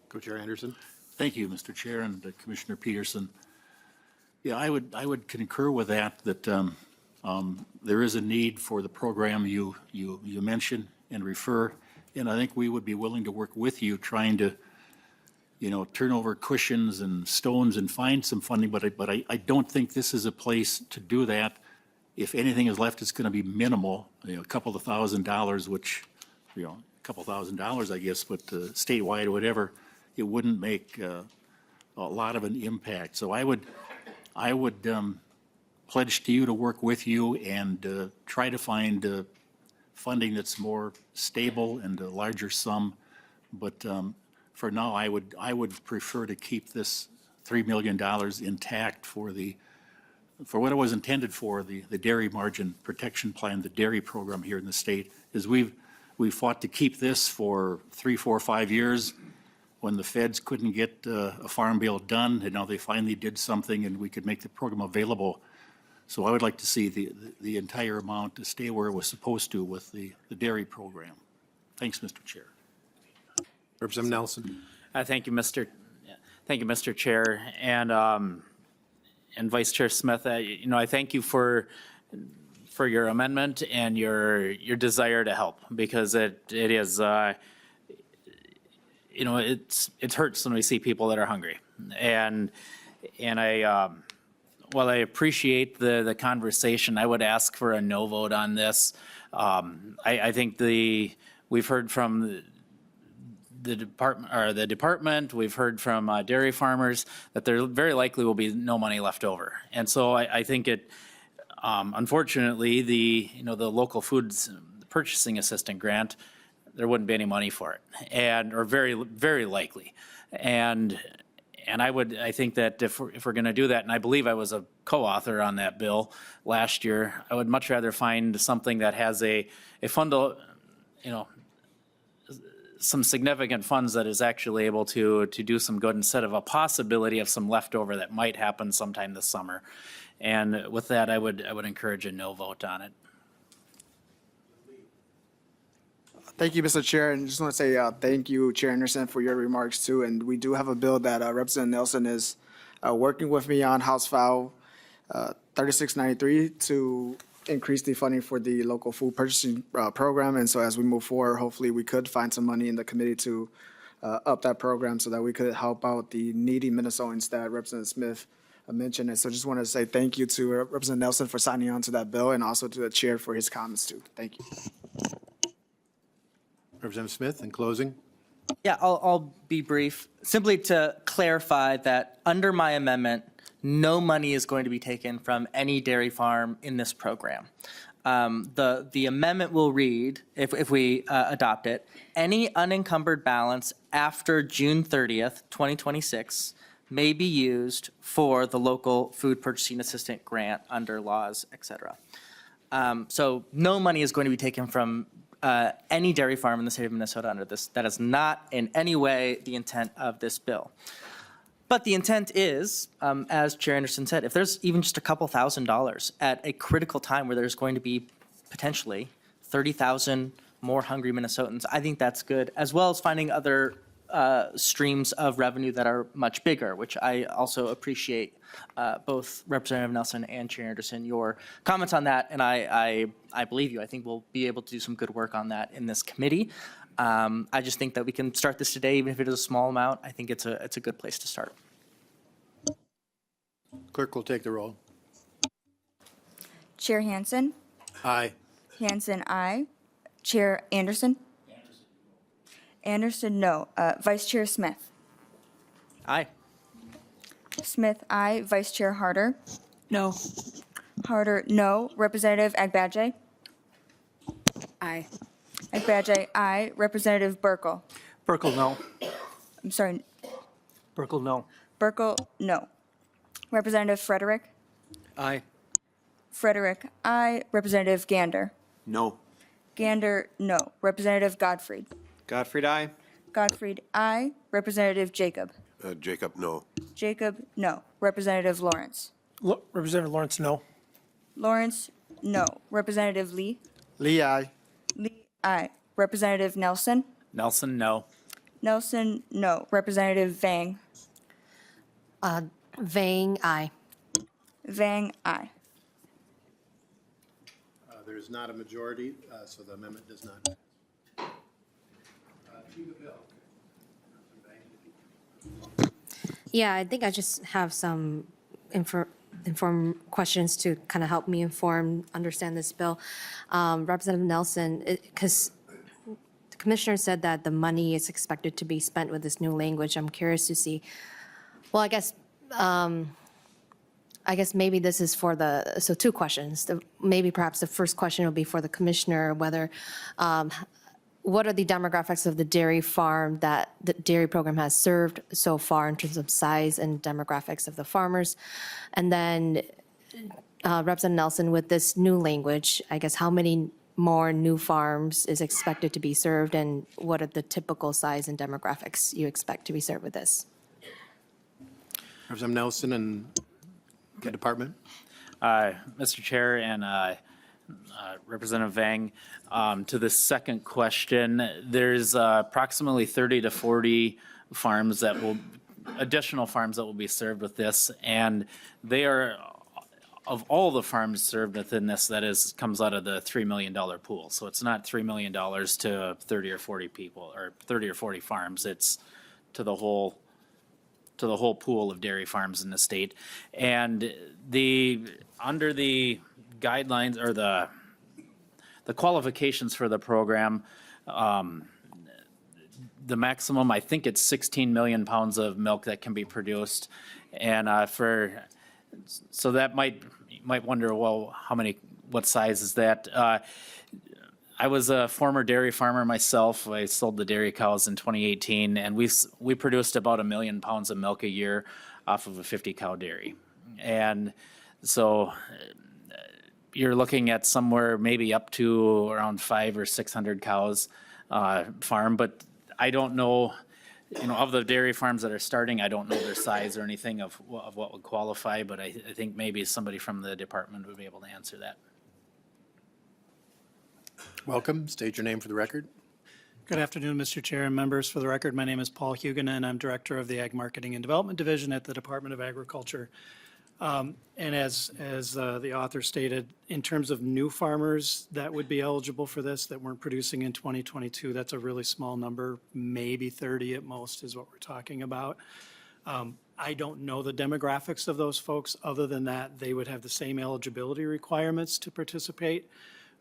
Co-Chair Anderson. Thank you, Mr. Chair and Commissioner Peterson. Yeah, I would concur with that there is a need for the program you mention and refer. And I think we would be willing to work with you trying to, turn over cushions and stones and find some funding. But I don't think this is a place to do that if anything is left, it's going to be minimal, a couple of $1,000s, which, a couple $1,000s, I guess, but statewide or whatever, it wouldn't make a lot of an impact. So I would pledge to you to work with you and try to find funding that's more stable and a larger sum. But for now, I would prefer to keep this $3 million intact for what it was intended for, the dairy margin protection plan, the dairy program here in the state. Is we've fought to keep this for 3, 4, 5 years when the feds couldn't get a farm bill done, and now they finally did something and we could make the program available. So I would like to see the entire amount to stay where it was supposed to with the dairy program. Thanks, Mr. Chair. Representative Nelson. Thank you, Mr. Chair. And Vice Chair Smith, I thank you for your amendment and your desire to help, because it is, it hurts when we see people that are hungry. And while I appreciate the conversation, I would ask for a no vote on this. I think we've heard from the department, we've heard from dairy farmers that there very likely will be no money left over. And so I think unfortunately, the local foods purchasing assistant grant, there wouldn't be any money for it, or very, very likely. And I think that if we're going to do that, and I believe I was a co-author on that bill last year, I would much rather find something that has a fund, some significant funds that is actually able to do some good, instead of a possibility of some leftover that might happen sometime this summer. And with that, I would encourage a no vote on it. Thank you, Mr. Chair, and just want to say thank you, Chair Anderson, for your remarks too. And we do have a bill that Representative Nelson is working with me on, House File 3693, to increase the funding for the local food purchasing program. And so as we move forward, hopefully we could find some money in the committee to up that program so that we could help out the needy Minnesotans that Representative Smith mentioned. And so just want to say thank you to Representative Nelson for signing on to that bill, and also to the chair for his comments too. Thank you. Representative Smith, in closing. Yeah, I'll be brief. Simply to clarify that under my amendment, no money is going to be taken from any dairy farm in this program. The amendment will read, if we adopt it, any unencumbered balance after June 30th, 2026 may be used for the local food purchasing assistant grant under laws, et cetera. So no money is going to be taken from any dairy farm in the state of Minnesota under this. That is not in any way the intent of this bill. But the intent is, as Chair Anderson said, if there's even just a couple $1,000s at a critical time where there's going to be potentially 30,000 more hungry Minnesotans, I think that's good, as well as finding other streams of revenue that are much bigger, which I also appreciate both Representative Nelson and Chair Anderson, your comments on that, and I believe you. I think we'll be able to do some good work on that in this committee. I just think that we can start this today, even if it is a small amount. I think it's a good place to start. Clerk will take the roll. Chair Hansen? Aye. Hansen, aye. Chair Anderson? Anderson, no. Vice Chair Smith? Aye. Smith, aye. Vice Chair Harder? No. Harder, no. Representative Agbaje? Aye. Agbaje, aye. Representative Burkle? Burkle, no. I'm sorry, Burkle, no. Burkle, no. Representative Frederick? Aye. Frederick, aye. Representative Gander? No. Gander, no. Representative Gottfried? Gottfried, aye. Gottfried, aye. Representative Jacob? Jacob, no. Jacob, no. Representative Lawrence? Representative Lawrence, no. Lawrence, no. Representative Lee? Lee, aye. Lee, aye. Representative Nelson? Nelson, no. Nelson, no. Representative Vang? Vang, aye. Vang, aye. There is not a majority, so the amendment does not. Yeah, I think I just have some questions to kind of help me understand this bill. Representative Nelson, because the commissioner said that the money is expected to be spent with this new language. I'm curious to see, well, I guess maybe this is for so two questions. Maybe perhaps the first question will be for the commissioner, whether, what are the demographics of the dairy farm that the dairy program has served so far in terms of size and demographics of the farmers? And then Representative Nelson, with this new language, I guess how many more new farms is expected to be served, and what are the typical size and demographics you expect to be served with this? Representative Nelson and the department. Mr. Chair and Representative Vang, to the second question, there's approximately 30 to 40 farms additional farms that will be served with this, and they are, of all the farms served within this, comes out of the $3 million pool. So it's not $3 million to 30 or 40 people, or 30 or 40 farms. It's to the whole pool of dairy farms in the state. And under the guidelines or the qualifications for the program, the maximum, I think it's 16 million pounds of milk that can be produced. And so that you might wonder, well, what size is that? I was a former dairy farmer myself. I sold the dairy cows in 2018, and we produced about 1 million pounds of milk a year off of a 50 cow dairy. And so you're looking at somewhere maybe up to around 500 or 600 cows farm, but I don't know, of the dairy farms that are starting, I don't know their size or anything of what would qualify, but I think maybe somebody from the department would be able to answer that. Welcome. State your name for the record. Good afternoon, Mr. Chair and members. For the record, my name is Paul Hugen, and I'm Director of the Ag Marketing and Development Division at the Department of Agriculture. And as the author stated, in terms of new farmers that would be eligible for this that weren't producing in 2022, that's a really small number, maybe 30 at most is what we're talking about. I don't know the demographics of those folks. Other than that, they would have the same eligibility requirements to participate,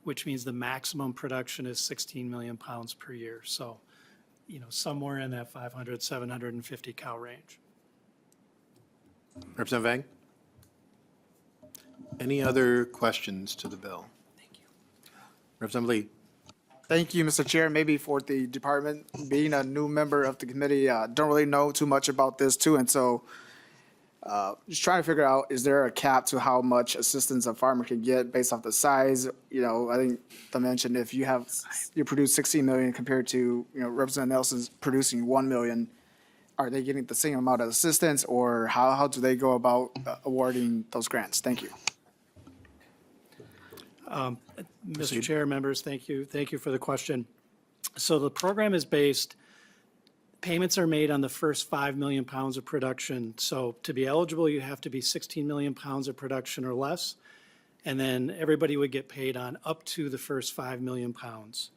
which means the maximum production is 16 million pounds per year. So, somewhere in that 500, 750 cow range. Representative Vang? Any other questions to the bill? Thank you. Representative Lee? Thank you, Mr. Chair. Maybe for the department, being a new member of the committee, don't really know too much about this too. And so just trying to figure out, is there a cap to how much assistance a farmer can get based off the size? I think the mention, if you produce 16 million compared to, Representative Nelson's producing 1 million, are they getting the same amount of assistance, or how do they go about awarding those grants? Thank you. Mr. Chair, members, thank you. Thank you for the question. So the program is payments are made on the first 5 million pounds of production. So to be eligible, you have to be 16 million pounds of production or less. And then everybody would get paid on up to the first 5 million pounds.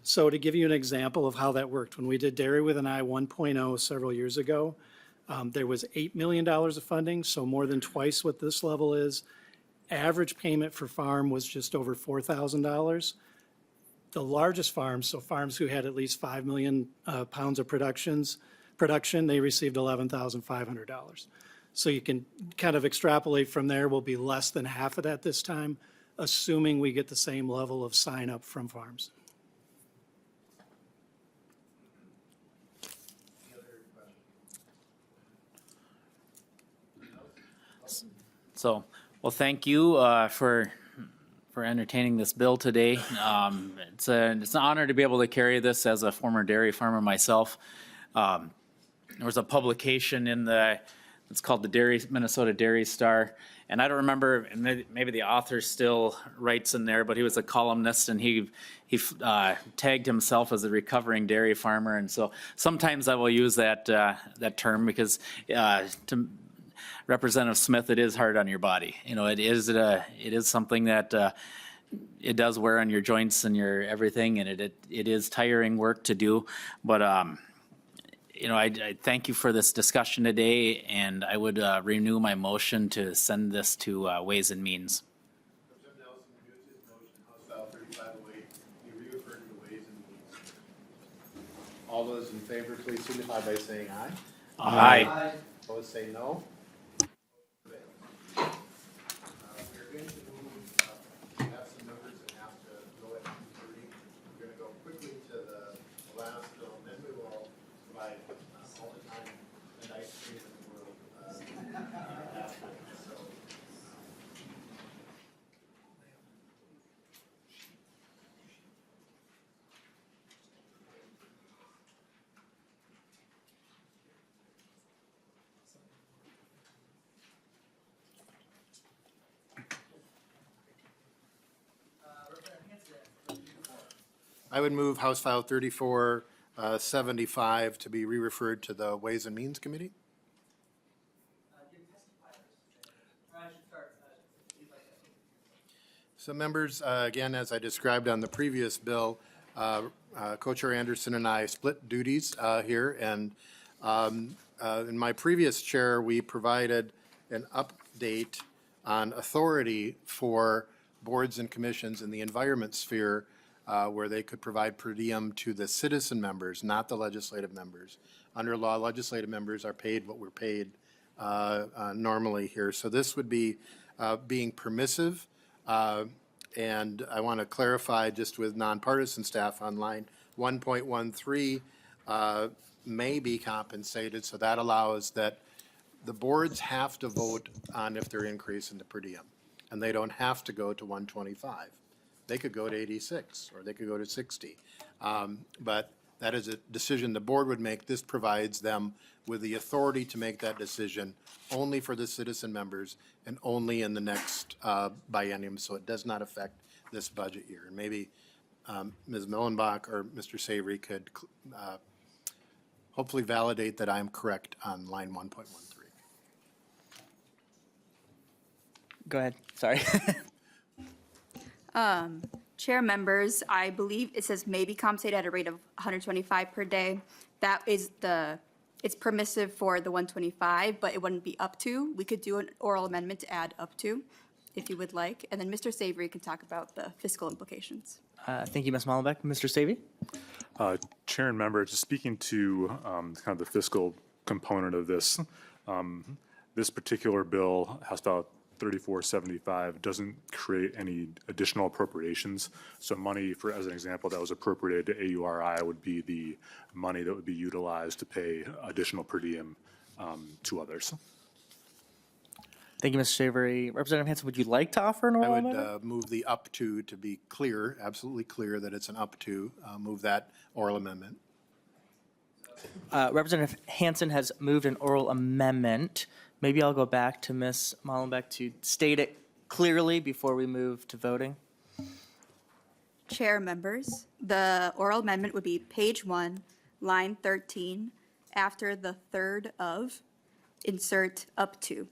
So to give you an example of how that worked, when we did Dairy with an I 1.0 several years ago, there was $8 million of funding, so more than twice what this level is. Average payment for farm was just over $4,000. The largest farms, so farms who had at least 5 million pounds of production, they received $11,500. So you can kind of extrapolate from there. Will be less than half of that this time, assuming we get the same level of sign up from farms. So, well, thank you for entertaining this bill today. It's an honor to be able to carry this as a former dairy farmer myself. There was a publication it's called the Minnesota Dairy Star, and I don't remember, maybe the author still writes in there, but he was a columnist, and he tagged himself as a recovering dairy farmer, and so sometimes I will use that term because to Representative Smith, it is hard on your body. It is something that it does wear on your joints and your everything, and it is tiring work to do. But I thank you for this discussion today, and I would renew my motion to send this to Ways and Means. Representative Nelson renews his motion, House File 3508, be referred to Ways and Means. All those in favor, please signify by saying aye. Aye. Opposed, say no. We're going to move, have some members that have to go at 2:30. We're going to go quickly to the last bill, and then we will provide all the time and ice cream in the world after. So, I would move House File 3475 to be re-referred to the Ways and Means Committee. So members, again, as I described on the previous bill, Co-Chair Anderson and I split duties here. And in my previous chair, we provided an update on authority for boards and commissions in the environment sphere where they could provide per diem to the citizen members, not the legislative members. Under law, legislative members are paid what we're paid normally here. So this would be being permissive. And I want to clarify just with nonpartisan staff on line 1.13 may be compensated. So that allows that the boards have to vote on if they're increasing the per diem. And they don't have to go to 125. They could go to 86 or they could go to 60. But that is a decision the board would make. This provides them with the authority to make that decision only for the citizen members and only in the next biennium, so it does not affect this budget year. And maybe Ms. Millenbach or Mr. Savory could hopefully validate that I'm correct on line 1.13. Go ahead, sorry. Chair members, I believe it says may be compensated at a rate of 125 per day. That is it's permissive for the 125, but it wouldn't be up to. We could do an oral amendment to add up to, if you would like. And then Mr. Savory can talk about the fiscal implications. Thank you, Ms. Mallenbeck. Mr. Savory? Chair and members, just speaking to kind of the fiscal component of this, this particular bill, House File 3475, doesn't create any additional appropriations. So money, for as an example, that was appropriated to AURI would be the money that would be utilized to pay additional per diem to others. Thank you, Mr. Savory. Representative Hansen, would you like to offer an oral I amendment? would move the up to be clear, absolutely clear that it's an up to. Move that oral amendment. Representative Hansen has moved an oral amendment. Maybe I'll go back to Ms. Mallenbeck to state it clearly before we move to voting. Chair members, the oral amendment would be page 1, line 13, after the third of, insert up to.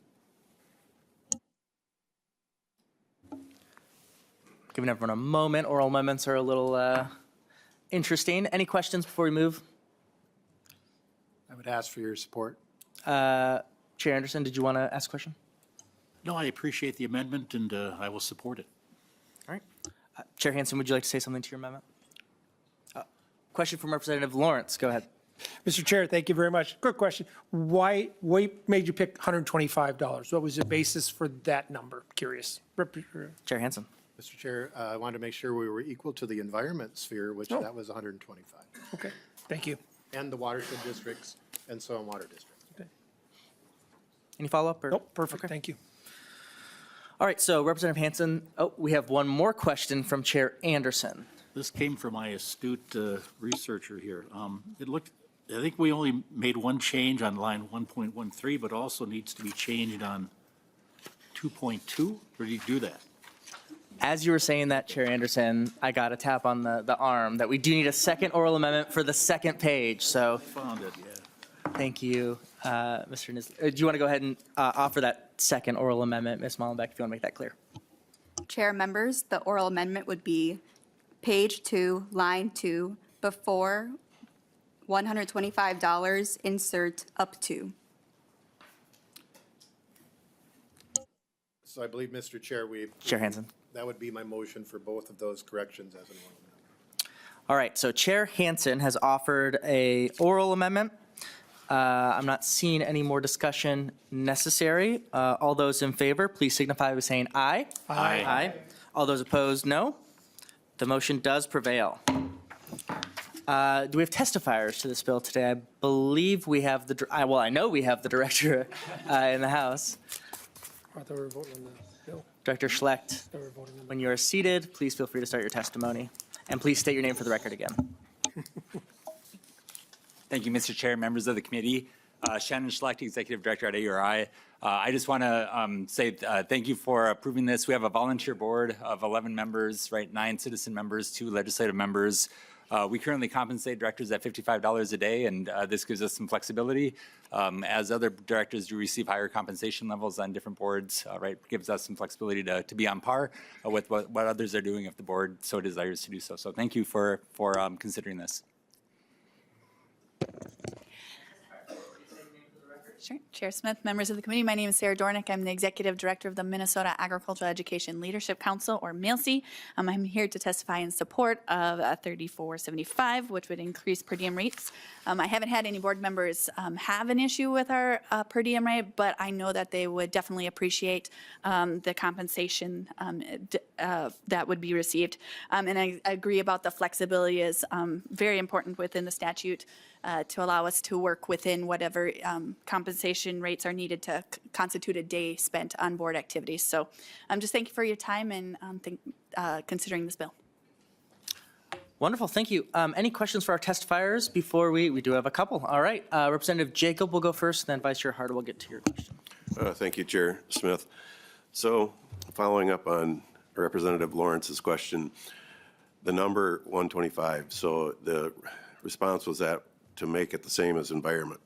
Giving everyone a moment. Oral amendments are a little interesting. Any questions before we move? I would ask for your support. Chair Anderson, did you want to ask a question? No, I appreciate the amendment, and I will support it. All right. Chair Hansen, would you like to say something to your amendment? Question from Representative Lawrence. Go ahead. Mr. Chair, thank you very much. Quick question. Why made you pick $125? What was the basis for that number? Curious. Chair Hansen. Mr. Chair, I wanted to make sure we were equal to the environment sphere, which that was 125. Okay, thank you. And the watershed districts and soil and water districts. Any follow-up? Nope, perfect, thank you. All right, so Representative Hansen, we have one more question from Chair Anderson. This came from my astute researcher here. I think we only made one change on line 1.13, but also needs to be changed on 2.2, or did you do that? As you were saying that, Chair Anderson, I got a tap on the arm that we do need a second oral amendment for the second page, so. Found it, yeah. Thank you, Mr. Nisley. Do you want to go ahead and offer that second oral amendment, Ms. Mallenbeck, if you want to make that clear? Chair members, the oral amendment would be page 2, line 2, before $125, insert up to. So I believe, Mr. Chair, Chair Hansen. that would be my motion for both of those corrections as an oral amendment. All right, so Chair Hansen has offered a oral amendment. I'm not seeing any more discussion necessary. All those in favor, please signify by saying aye. Aye. Aye. All those opposed, no. The motion does prevail. Do we have testifiers to this bill today? I believe we have I know we have the director in the House. I thought we were voting on the bill. Director Schlecht, I thought we were voting on the when you are seated, please feel free to start your testimony. And please state your name for the record again. Thank you, Mr. Chair, members of the committee. Shannon Schlecht, Executive Director at AURI. I just want to say thank you for approving this. We have a volunteer board of 11 members, right? 9 citizen members, 2 legislative members. We currently compensate directors at $55 a day, and this gives us some flexibility. As other directors do receive higher compensation levels on different boards, right, gives us some flexibility to be on par with what others are doing if the board so desires to do so. So thank you for considering this. Sure. Chair Smith, members of the committee, my name is Sarah Dornick. I'm the Executive Director of the Minnesota Agricultural Education Leadership Council, or MALC. I'm here to testify in support of 3475, which would increase per diem rates. I haven't had any board members have an issue with our per diem rate, but I know that they would definitely appreciate the compensation that would be received. And I agree about the flexibility is very important within the statute. To allow us to work within whatever compensation rates are needed to constitute a day spent on board activities. So just thank you for your time and considering this bill. Wonderful, thank you. Any questions for our testifiers before we do have a couple? All right, Representative Jacob will go first, then Vice Chair Harder will get to your question. Thank you, Chair Smith. So following up on Representative Lawrence's question, the number 125, so the response was that to make it the same as environment.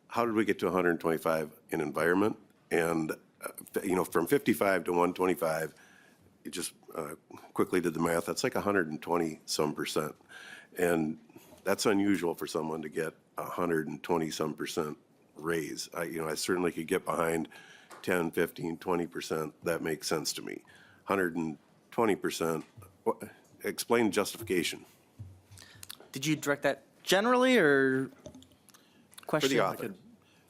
How did we get to 125 in environment? And, from 55 to 125, you just quickly did the math, that's like 120 some percent. And that's unusual for someone to get 120 some percent raise. I certainly could get behind 10, 15, 20%. That makes sense to me. 120%, explain justification. Did you direct that generally or question? For the author.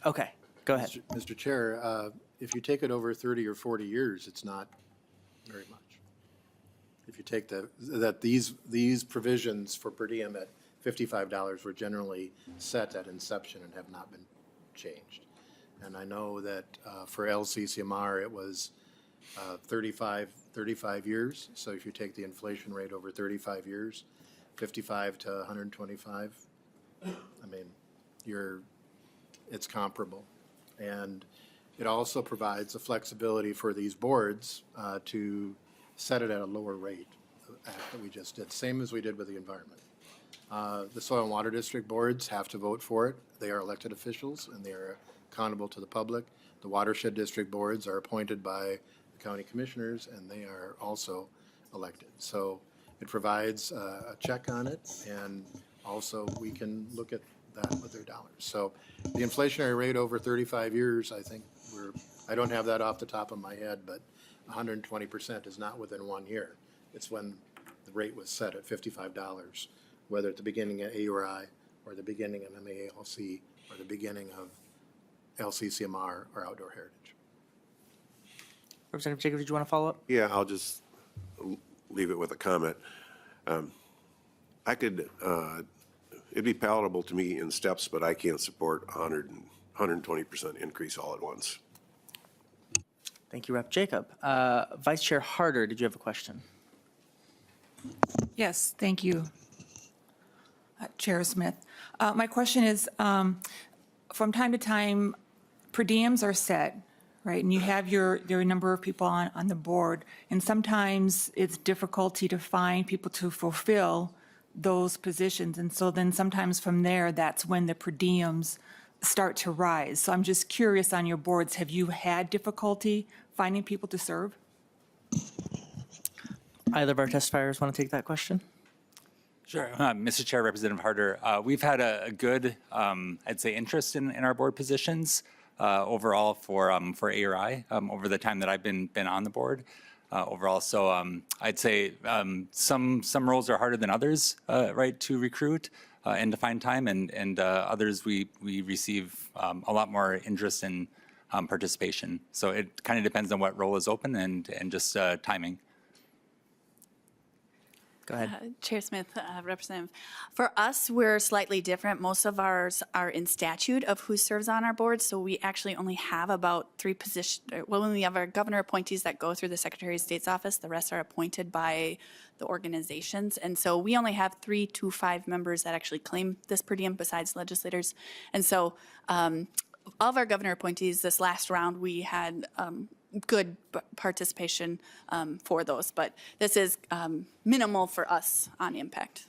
Okay, go ahead. Mr. Chair, if you take it over 30 or 40 years, it's not very much. If you take these provisions for per diem at $55 were generally set at inception and have not been changed. And I know that for LCCMR, it was 35 years. So if you take the inflation rate over 35 years, 55 to 125, I mean, it's comparable. And it also provides the flexibility for these boards to set it at a lower rate that we just did, same as we did with the environment. The Soil and Water District boards have to vote for it. They are elected officials and they are accountable to the public. The Watershed District boards are appointed by the county commissioners and they are also elected. So it provides a check on it, and also we can look at that with their dollars. So the inflationary rate over 35 years, I think I don't have that off the top of my head, but 120% is not within 1 year. It's when the rate was set at $55, whether at the beginning of AURI or the beginning of MALC or the beginning of LCCMR or Outdoor Heritage. Representative Jacob, did you want to follow up? Yeah, I'll just leave it with a comment. It'd be palatable to me in steps, but I can't support 120% increase all at once. Thank you, Rep. Jacob. Vice Chair Harder, did you have a question? Yes, thank you, Chair Smith. My question is, from time to time, per diems are set, right? And you have your number of people on the board, and sometimes it's difficulty to find people to fulfill those positions. And so then sometimes from there, that's when the per diems start to rise. So I'm just curious on your boards, have you had difficulty finding people to serve? Either of our testifiers want to take that question? Sure. Mr. Chair, Representative Harder, we've had a good, I'd say, interest in our board positions overall for ARI over the time that I've been on the board overall. So I'd say some roles are harder than others, right, to recruit and to find time, and others we receive a lot more interest in participation. So it kind of depends on what role is open and just timing. Go ahead. Chair Smith, Representative. For us, we're slightly different. Most of ours are in statute of who serves on our board, so we actually only have about 3 positions. Well, when we have our governor appointees that go through the Secretary of State's office, the rest are appointed by the organizations. And so we only have 3 to 5 members that actually claim this per diem besides legislators. And so all of our governor appointees, this last round, we had good participation for those, but this is minimal for us on impact.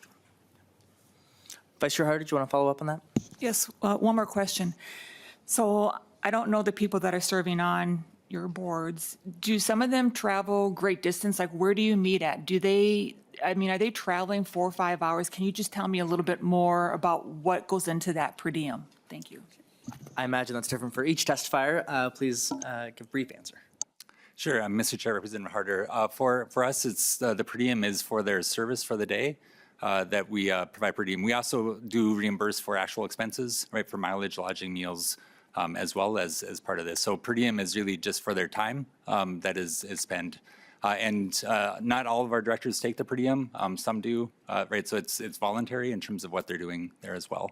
Vice Chair Harder, did you want to follow up on that? Yes, one more question. So I don't know the people that are serving on your boards. Do some of them travel great distance? Like, where do you meet at? Do they, I mean, are they traveling 4 or 5 hours? Can you just tell me a little bit more about what goes into that per diem? Thank you. I imagine that's different for each testifier. Please give a brief answer. Sure, Mr. Chair, Representative Harder. For us, it's the per diem is for their service for the day that we provide per diem. We also do reimburse for actual expenses, right, for mileage, lodging, meals, as well as part of this. So per diem is really just for their time that is spent. And not all of our directors take the per diem. Some do, right? So it's voluntary in terms of what they're doing there as well.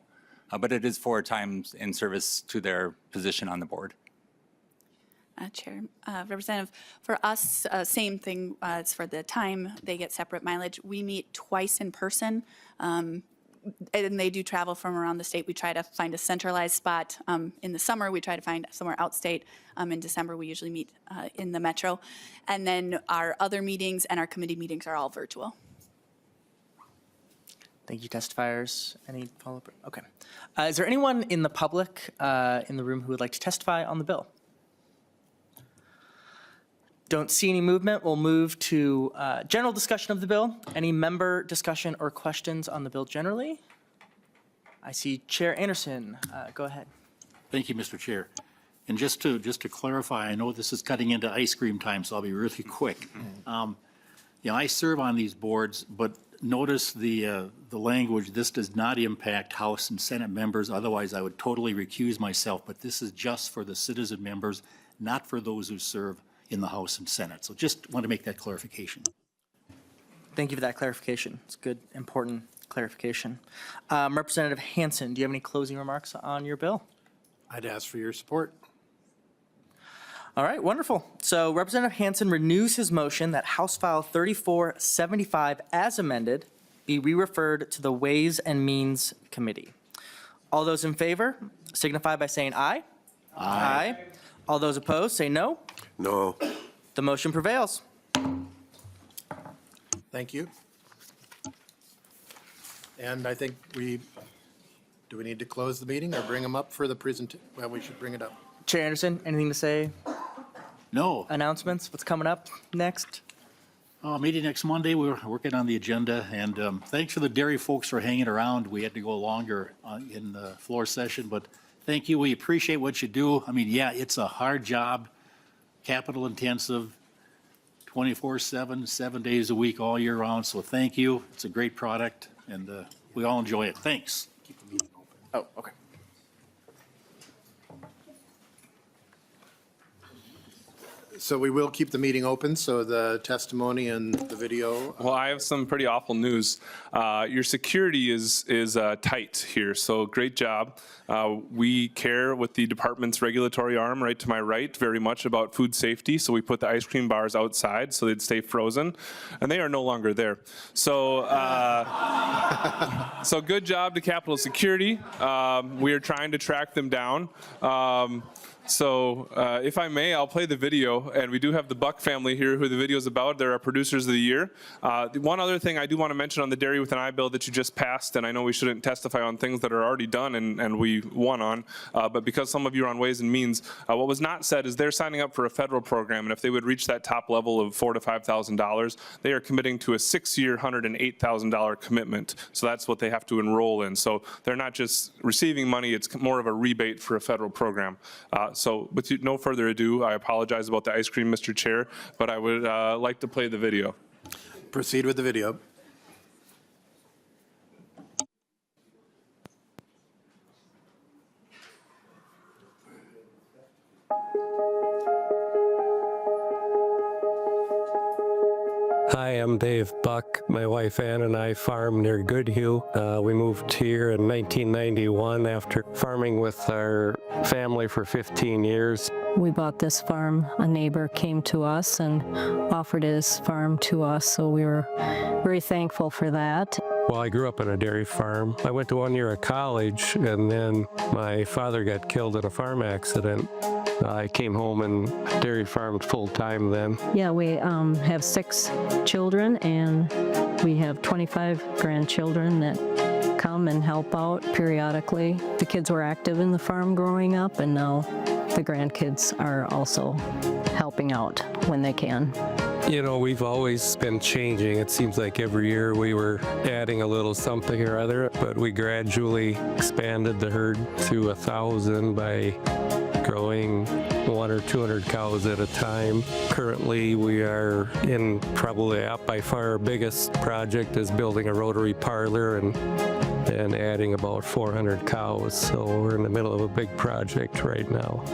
But it is for time in service to their position on the board. Chair, Representative, for us, same thing. It's for the time. They get separate mileage. We meet twice in person, and they do travel from around the state. We try to find a centralized spot. In the summer, we try to find somewhere outstate. In December, we usually meet in the metro. And then our other meetings and our committee meetings are all virtual. Thank you, testifiers. Any follow-up? Okay. Is there anyone in the public in the room who would like to testify on the bill? Don't see any movement. We'll move to general discussion of the bill. Any member discussion or questions on the bill generally? I see Chair Anderson. Go ahead. Thank you, Mr. Chair. And just to clarify, I know this is cutting into ice cream time, so I'll be really quick. I serve on these boards, but notice the language. This does not impact House and Senate members. Otherwise, I would totally recuse myself. But this is just for the citizen members, not for those who serve in the House and Senate. So just want to make that clarification. Thank you for that clarification. It's good, important clarification. Representative Hansen, do you have any closing remarks on your bill? I'd ask for your support. All right, wonderful. So Representative Hansen renews his motion that House File 3475 as amended be re-referred to the Ways and Means Committee. All those in favor signify by saying aye. Aye. All those opposed say no. No. The motion prevails. Thank you. And I think do we need to close the meeting or bring them up for the presentation? Well, we should bring it up. Chair Anderson, anything to say? No. Announcements? What's coming up next? Meeting next Monday. We're working on the agenda. And thanks for the dairy folks for hanging around. We had to go longer in the floor session, but thank you. We appreciate what you do. I mean, yeah, it's a hard job, capital intensive, 24/7, 7 days a week, all year round. So thank you. It's a great product, and we all enjoy it. Thanks. Keep the meeting open. Oh, okay. So we will keep the meeting open, so the testimony and the video. Well, I have some pretty awful news. Your security is tight here, so great job. We care with the department's regulatory arm right to my right very much about food safety, so we put the ice cream bars outside so they'd stay frozen, and they are no longer there. So, so good job to Capitol Security. We are trying to track them down. So if I may, I'll play the video, and we do have the Buck family here who the video is about. They're our producers of the year. One other thing I do want to mention on the Dairy with an I bill that you just passed, and I know we shouldn't testify on things that are already done and we won on, but because some of you are on Ways and Means, what was not said is they're signing up for a federal program, and if they would reach that top level of $4,000 to $5,000, they are committing to a 6-year, $108,000 commitment. So that's what they have to enroll in. So they're not just receiving money, it's more of a rebate for a federal program. So with no further ado, I apologize about the ice cream, Mr. Chair, but I would like to play the video. Proceed with the video. Hi, I'm Dave Buck. My wife Ann and I farm near Goodhue. We moved here in 1991 after farming with our family for 15 years. We bought this farm. A neighbor came to us and offered his farm to us, so we were very thankful for that. Well, I grew up on a dairy farm. I went to 1 year of college, and then my father got killed in a farm accident. I came home and dairy farmed full-time then. Yeah, we have 6 children, and we have 25 grandchildren that come and help out periodically. The kids were active in the farm growing up, and now the grandkids are also helping out when they can. You know, we've always been changing. It seems like every year we were adding a little something or other, but we gradually expanded the herd to 1,000 by growing 100 or 200 cows at a time. Currently, we are in probably by far our biggest project is building a rotary parlor and adding about 400 cows. So we're in the middle of a big project right now.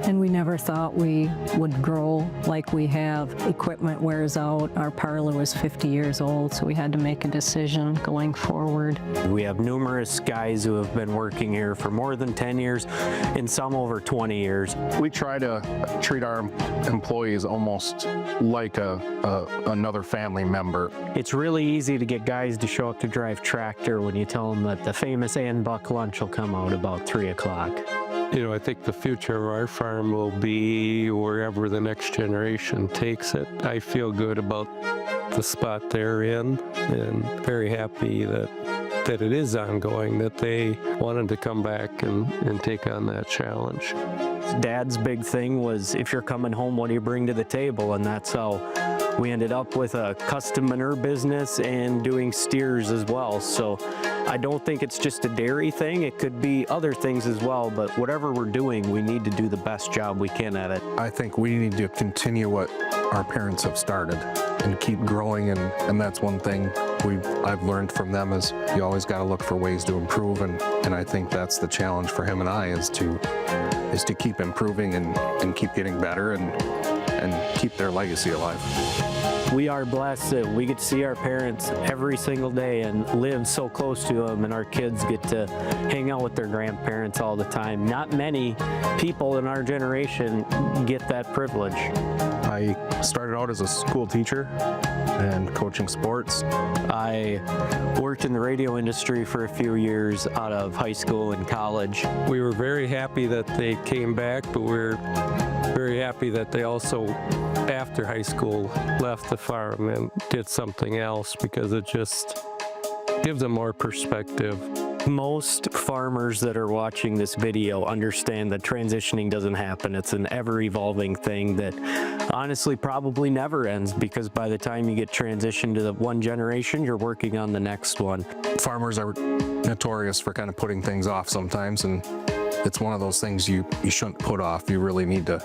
And we never thought we would grow like we have. Equipment wears out. Our parlor was 50 years old, so we had to make a decision going forward. We have numerous guys who have been working here for more than 10 years and some over 20 years. We try to treat our employees almost like another family member. It's really easy to get guys to show up to drive tractor when you tell them that the famous Ann Buck lunch will come out about 3 o'clock. You know, I think the future of our farm will be wherever the next generation takes it. I feel good about the spot they're in and very happy that it is ongoing, that they wanted to come back and take on that challenge. Dad's big thing was, if you're coming home, what do you bring to the table? And that's how we ended up with a custom manure business and doing steers as well. So I don't think it's just a dairy thing. It could be other things as well, but whatever we're doing, we need to do the best job we can at it. I think we need to continue what our parents have started and keep growing, and that's one thing I've learned from them is you always got to look for ways to improve, and I think that's the challenge for him and I is to keep improving and keep getting better and keep their legacy alive. We are blessed that we get to see our parents every single day and live so close to them, and our kids get to hang out with their grandparents all the time. Not many people in our generation get that privilege. I started out as a school teacher and coaching sports. I worked in the radio industry for a few years out of high school and college. We were very happy that they came back, but we're very happy that they also, after high school, left the farm and did something else because it just gives them more perspective. Most farmers that are watching this video understand that transitioning doesn't happen. It's an ever-evolving thing that honestly probably never ends, because by the time you get transitioned to the one generation, you're working on the next one. Farmers are notorious for kind of putting things off sometimes, and it's one of those things you shouldn't put off. You really need to.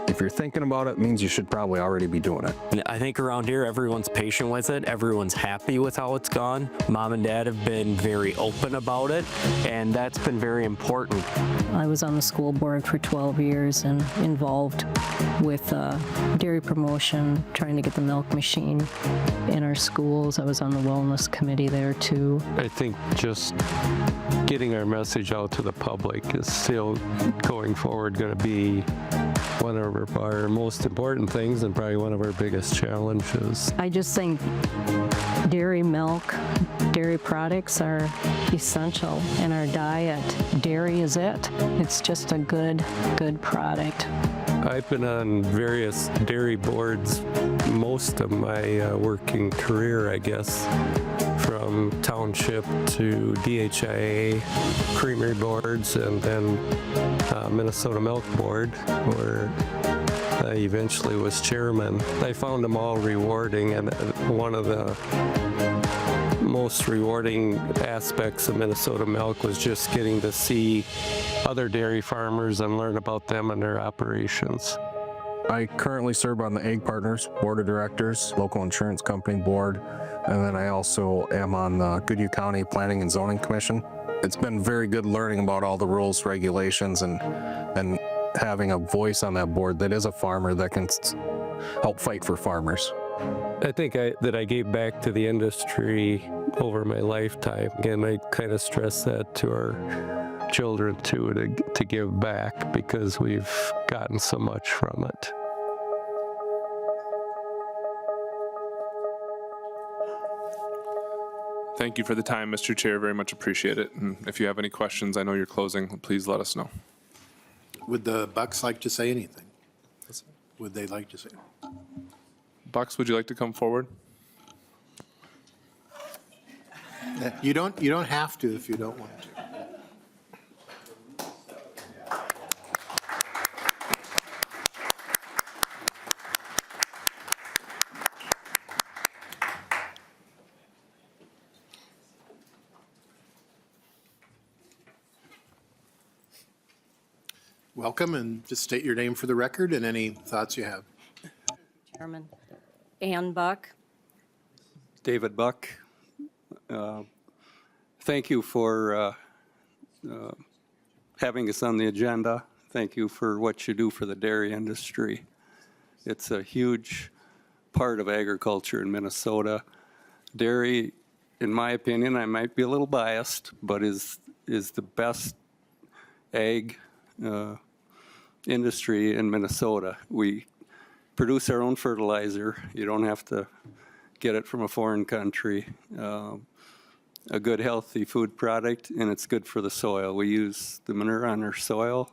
If you're thinking about it, it means you should probably already be doing it. I think around here, everyone's patient with it. Everyone's happy with how it's gone. Mom and Dad have been very open about it, and that's been very important. I was on the school board for 12 years and involved with dairy promotion, trying to get the milk machine in our schools. I was on the wellness committee there too. I think just getting our message out to the public is still going forward going to be one of of our most important things and probably one of our biggest challenges. I just think dairy milk, dairy products are essential in our diet. Dairy is it. It's just a good product. I've been on various dairy boards most of my working career, I guess, from township to DHIA, creamery boards, and then Minnesota Milk Board, where I eventually was chairman. I found them all rewarding, and one of the most rewarding aspects of Minnesota Milk was just getting to see other dairy farmers and learn about them and their operations. I currently serve on the Egg Partners Board of Directors, local insurance company board, and then I also am on the Goodhue County Planning and Zoning Commission. It's been very good learning about all the rules, regulations, and having a voice on that board that is a farmer that can help fight for farmers. I think that I gave back to the industry over my lifetime, and I kind of stress that to our children too, to give back, because we've gotten so much from it. Thank you for the time, Mr. Chair. Very much appreciate it. And if you have any questions, I know you're closing, please let us know. Would the Bucks like to say anything? Would they like to say? Bucks, would you like to come forward? You don't have to if you don't want to. Welcome, and just state your name for the record and any thoughts you have. Chairman. Ann Buck. David Buck. Thank you for having us on the agenda. Thank you for what you do for the dairy industry. It's a huge part of agriculture in Minnesota. Dairy, in my opinion, I might be a little biased, but is the best ag industry in Minnesota. We produce our own fertilizer. You don't have to get it from a foreign country. A good, healthy food product, and it's good for the soil. We use the manure on our soil.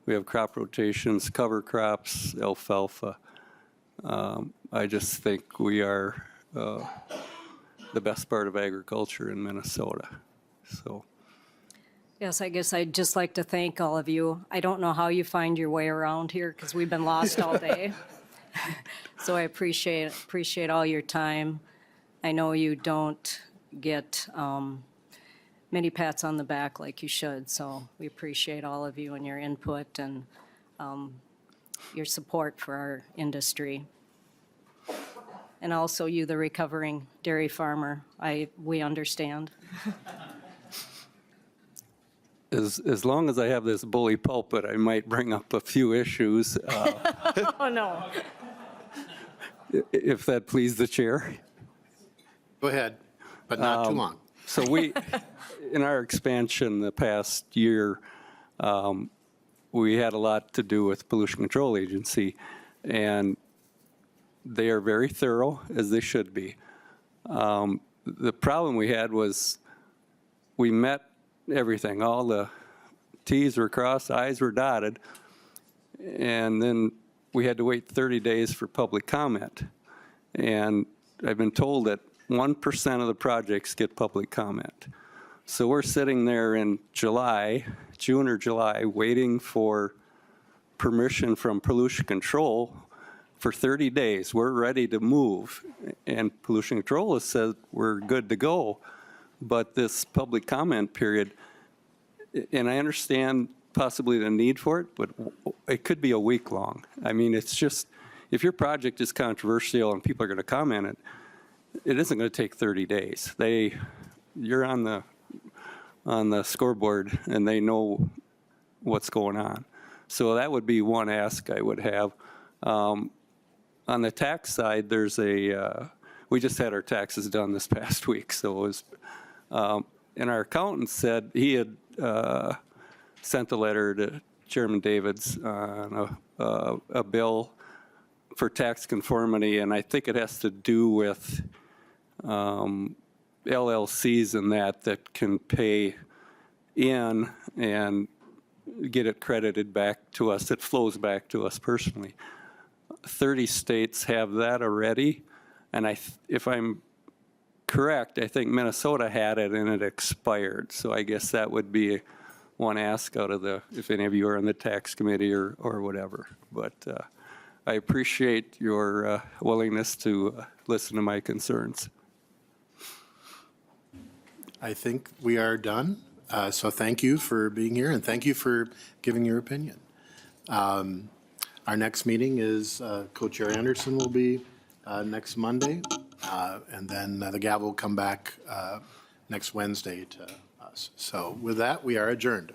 We have crop rotations, cover crops, alfalfa. I just think we are the best part of agriculture in Minnesota. So. Yes, I guess I'd just like to thank all of you. I don't know how you find your way around here because we've been lost all day. So I appreciate all your time. I know you don't get many pats on the back like you should, so we appreciate all of you and your input and your support for our industry. And also you, the recovering dairy farmer, we understand. As long as I have this bully pulpit, I might bring up a few issues. Oh, no. If that please the chair. Go ahead, but not too long. So we, in our expansion the past year, we had a lot to do with Pollution Control Agency, and they are very thorough, as they should be. The problem we had was we met everything. All the T's were crossed, I's were dotted, and then we had to wait 30 days for public comment. And I've been told that 1% of the projects get public comment. So we're sitting there in June or July, waiting for permission from pollution control for 30 days. We're ready to move, and pollution control has said we're good to go. But this public comment period, and I understand possibly the need for it, but it could be a week long. I mean, it's just, if your project is controversial and people are going to comment it isn't going to take 30 days. You're on the scoreboard and they know what's going on. So that would be one ask I would have. On the tax side, there's we just had our taxes done this past week, so it was, and our accountant said he had sent a letter to Chairman Davids on a a bill for tax conformity, and I think it has to do with LLCs and that can pay in and get it credited back to us. It flows back to us personally. 30 states have that already, and if I'm correct, I think Minnesota had it and it expired. So I guess that would be one ask out of if any of you are on the tax committee or whatever. But I appreciate your willingness to listen to my concerns. I think we are done. So thank you for being here, and thank you for giving your opinion. Our next meeting is Co-Chair Anderson will be next Monday, and then the gavel will come back next Wednesday to us. So with that, we are adjourned.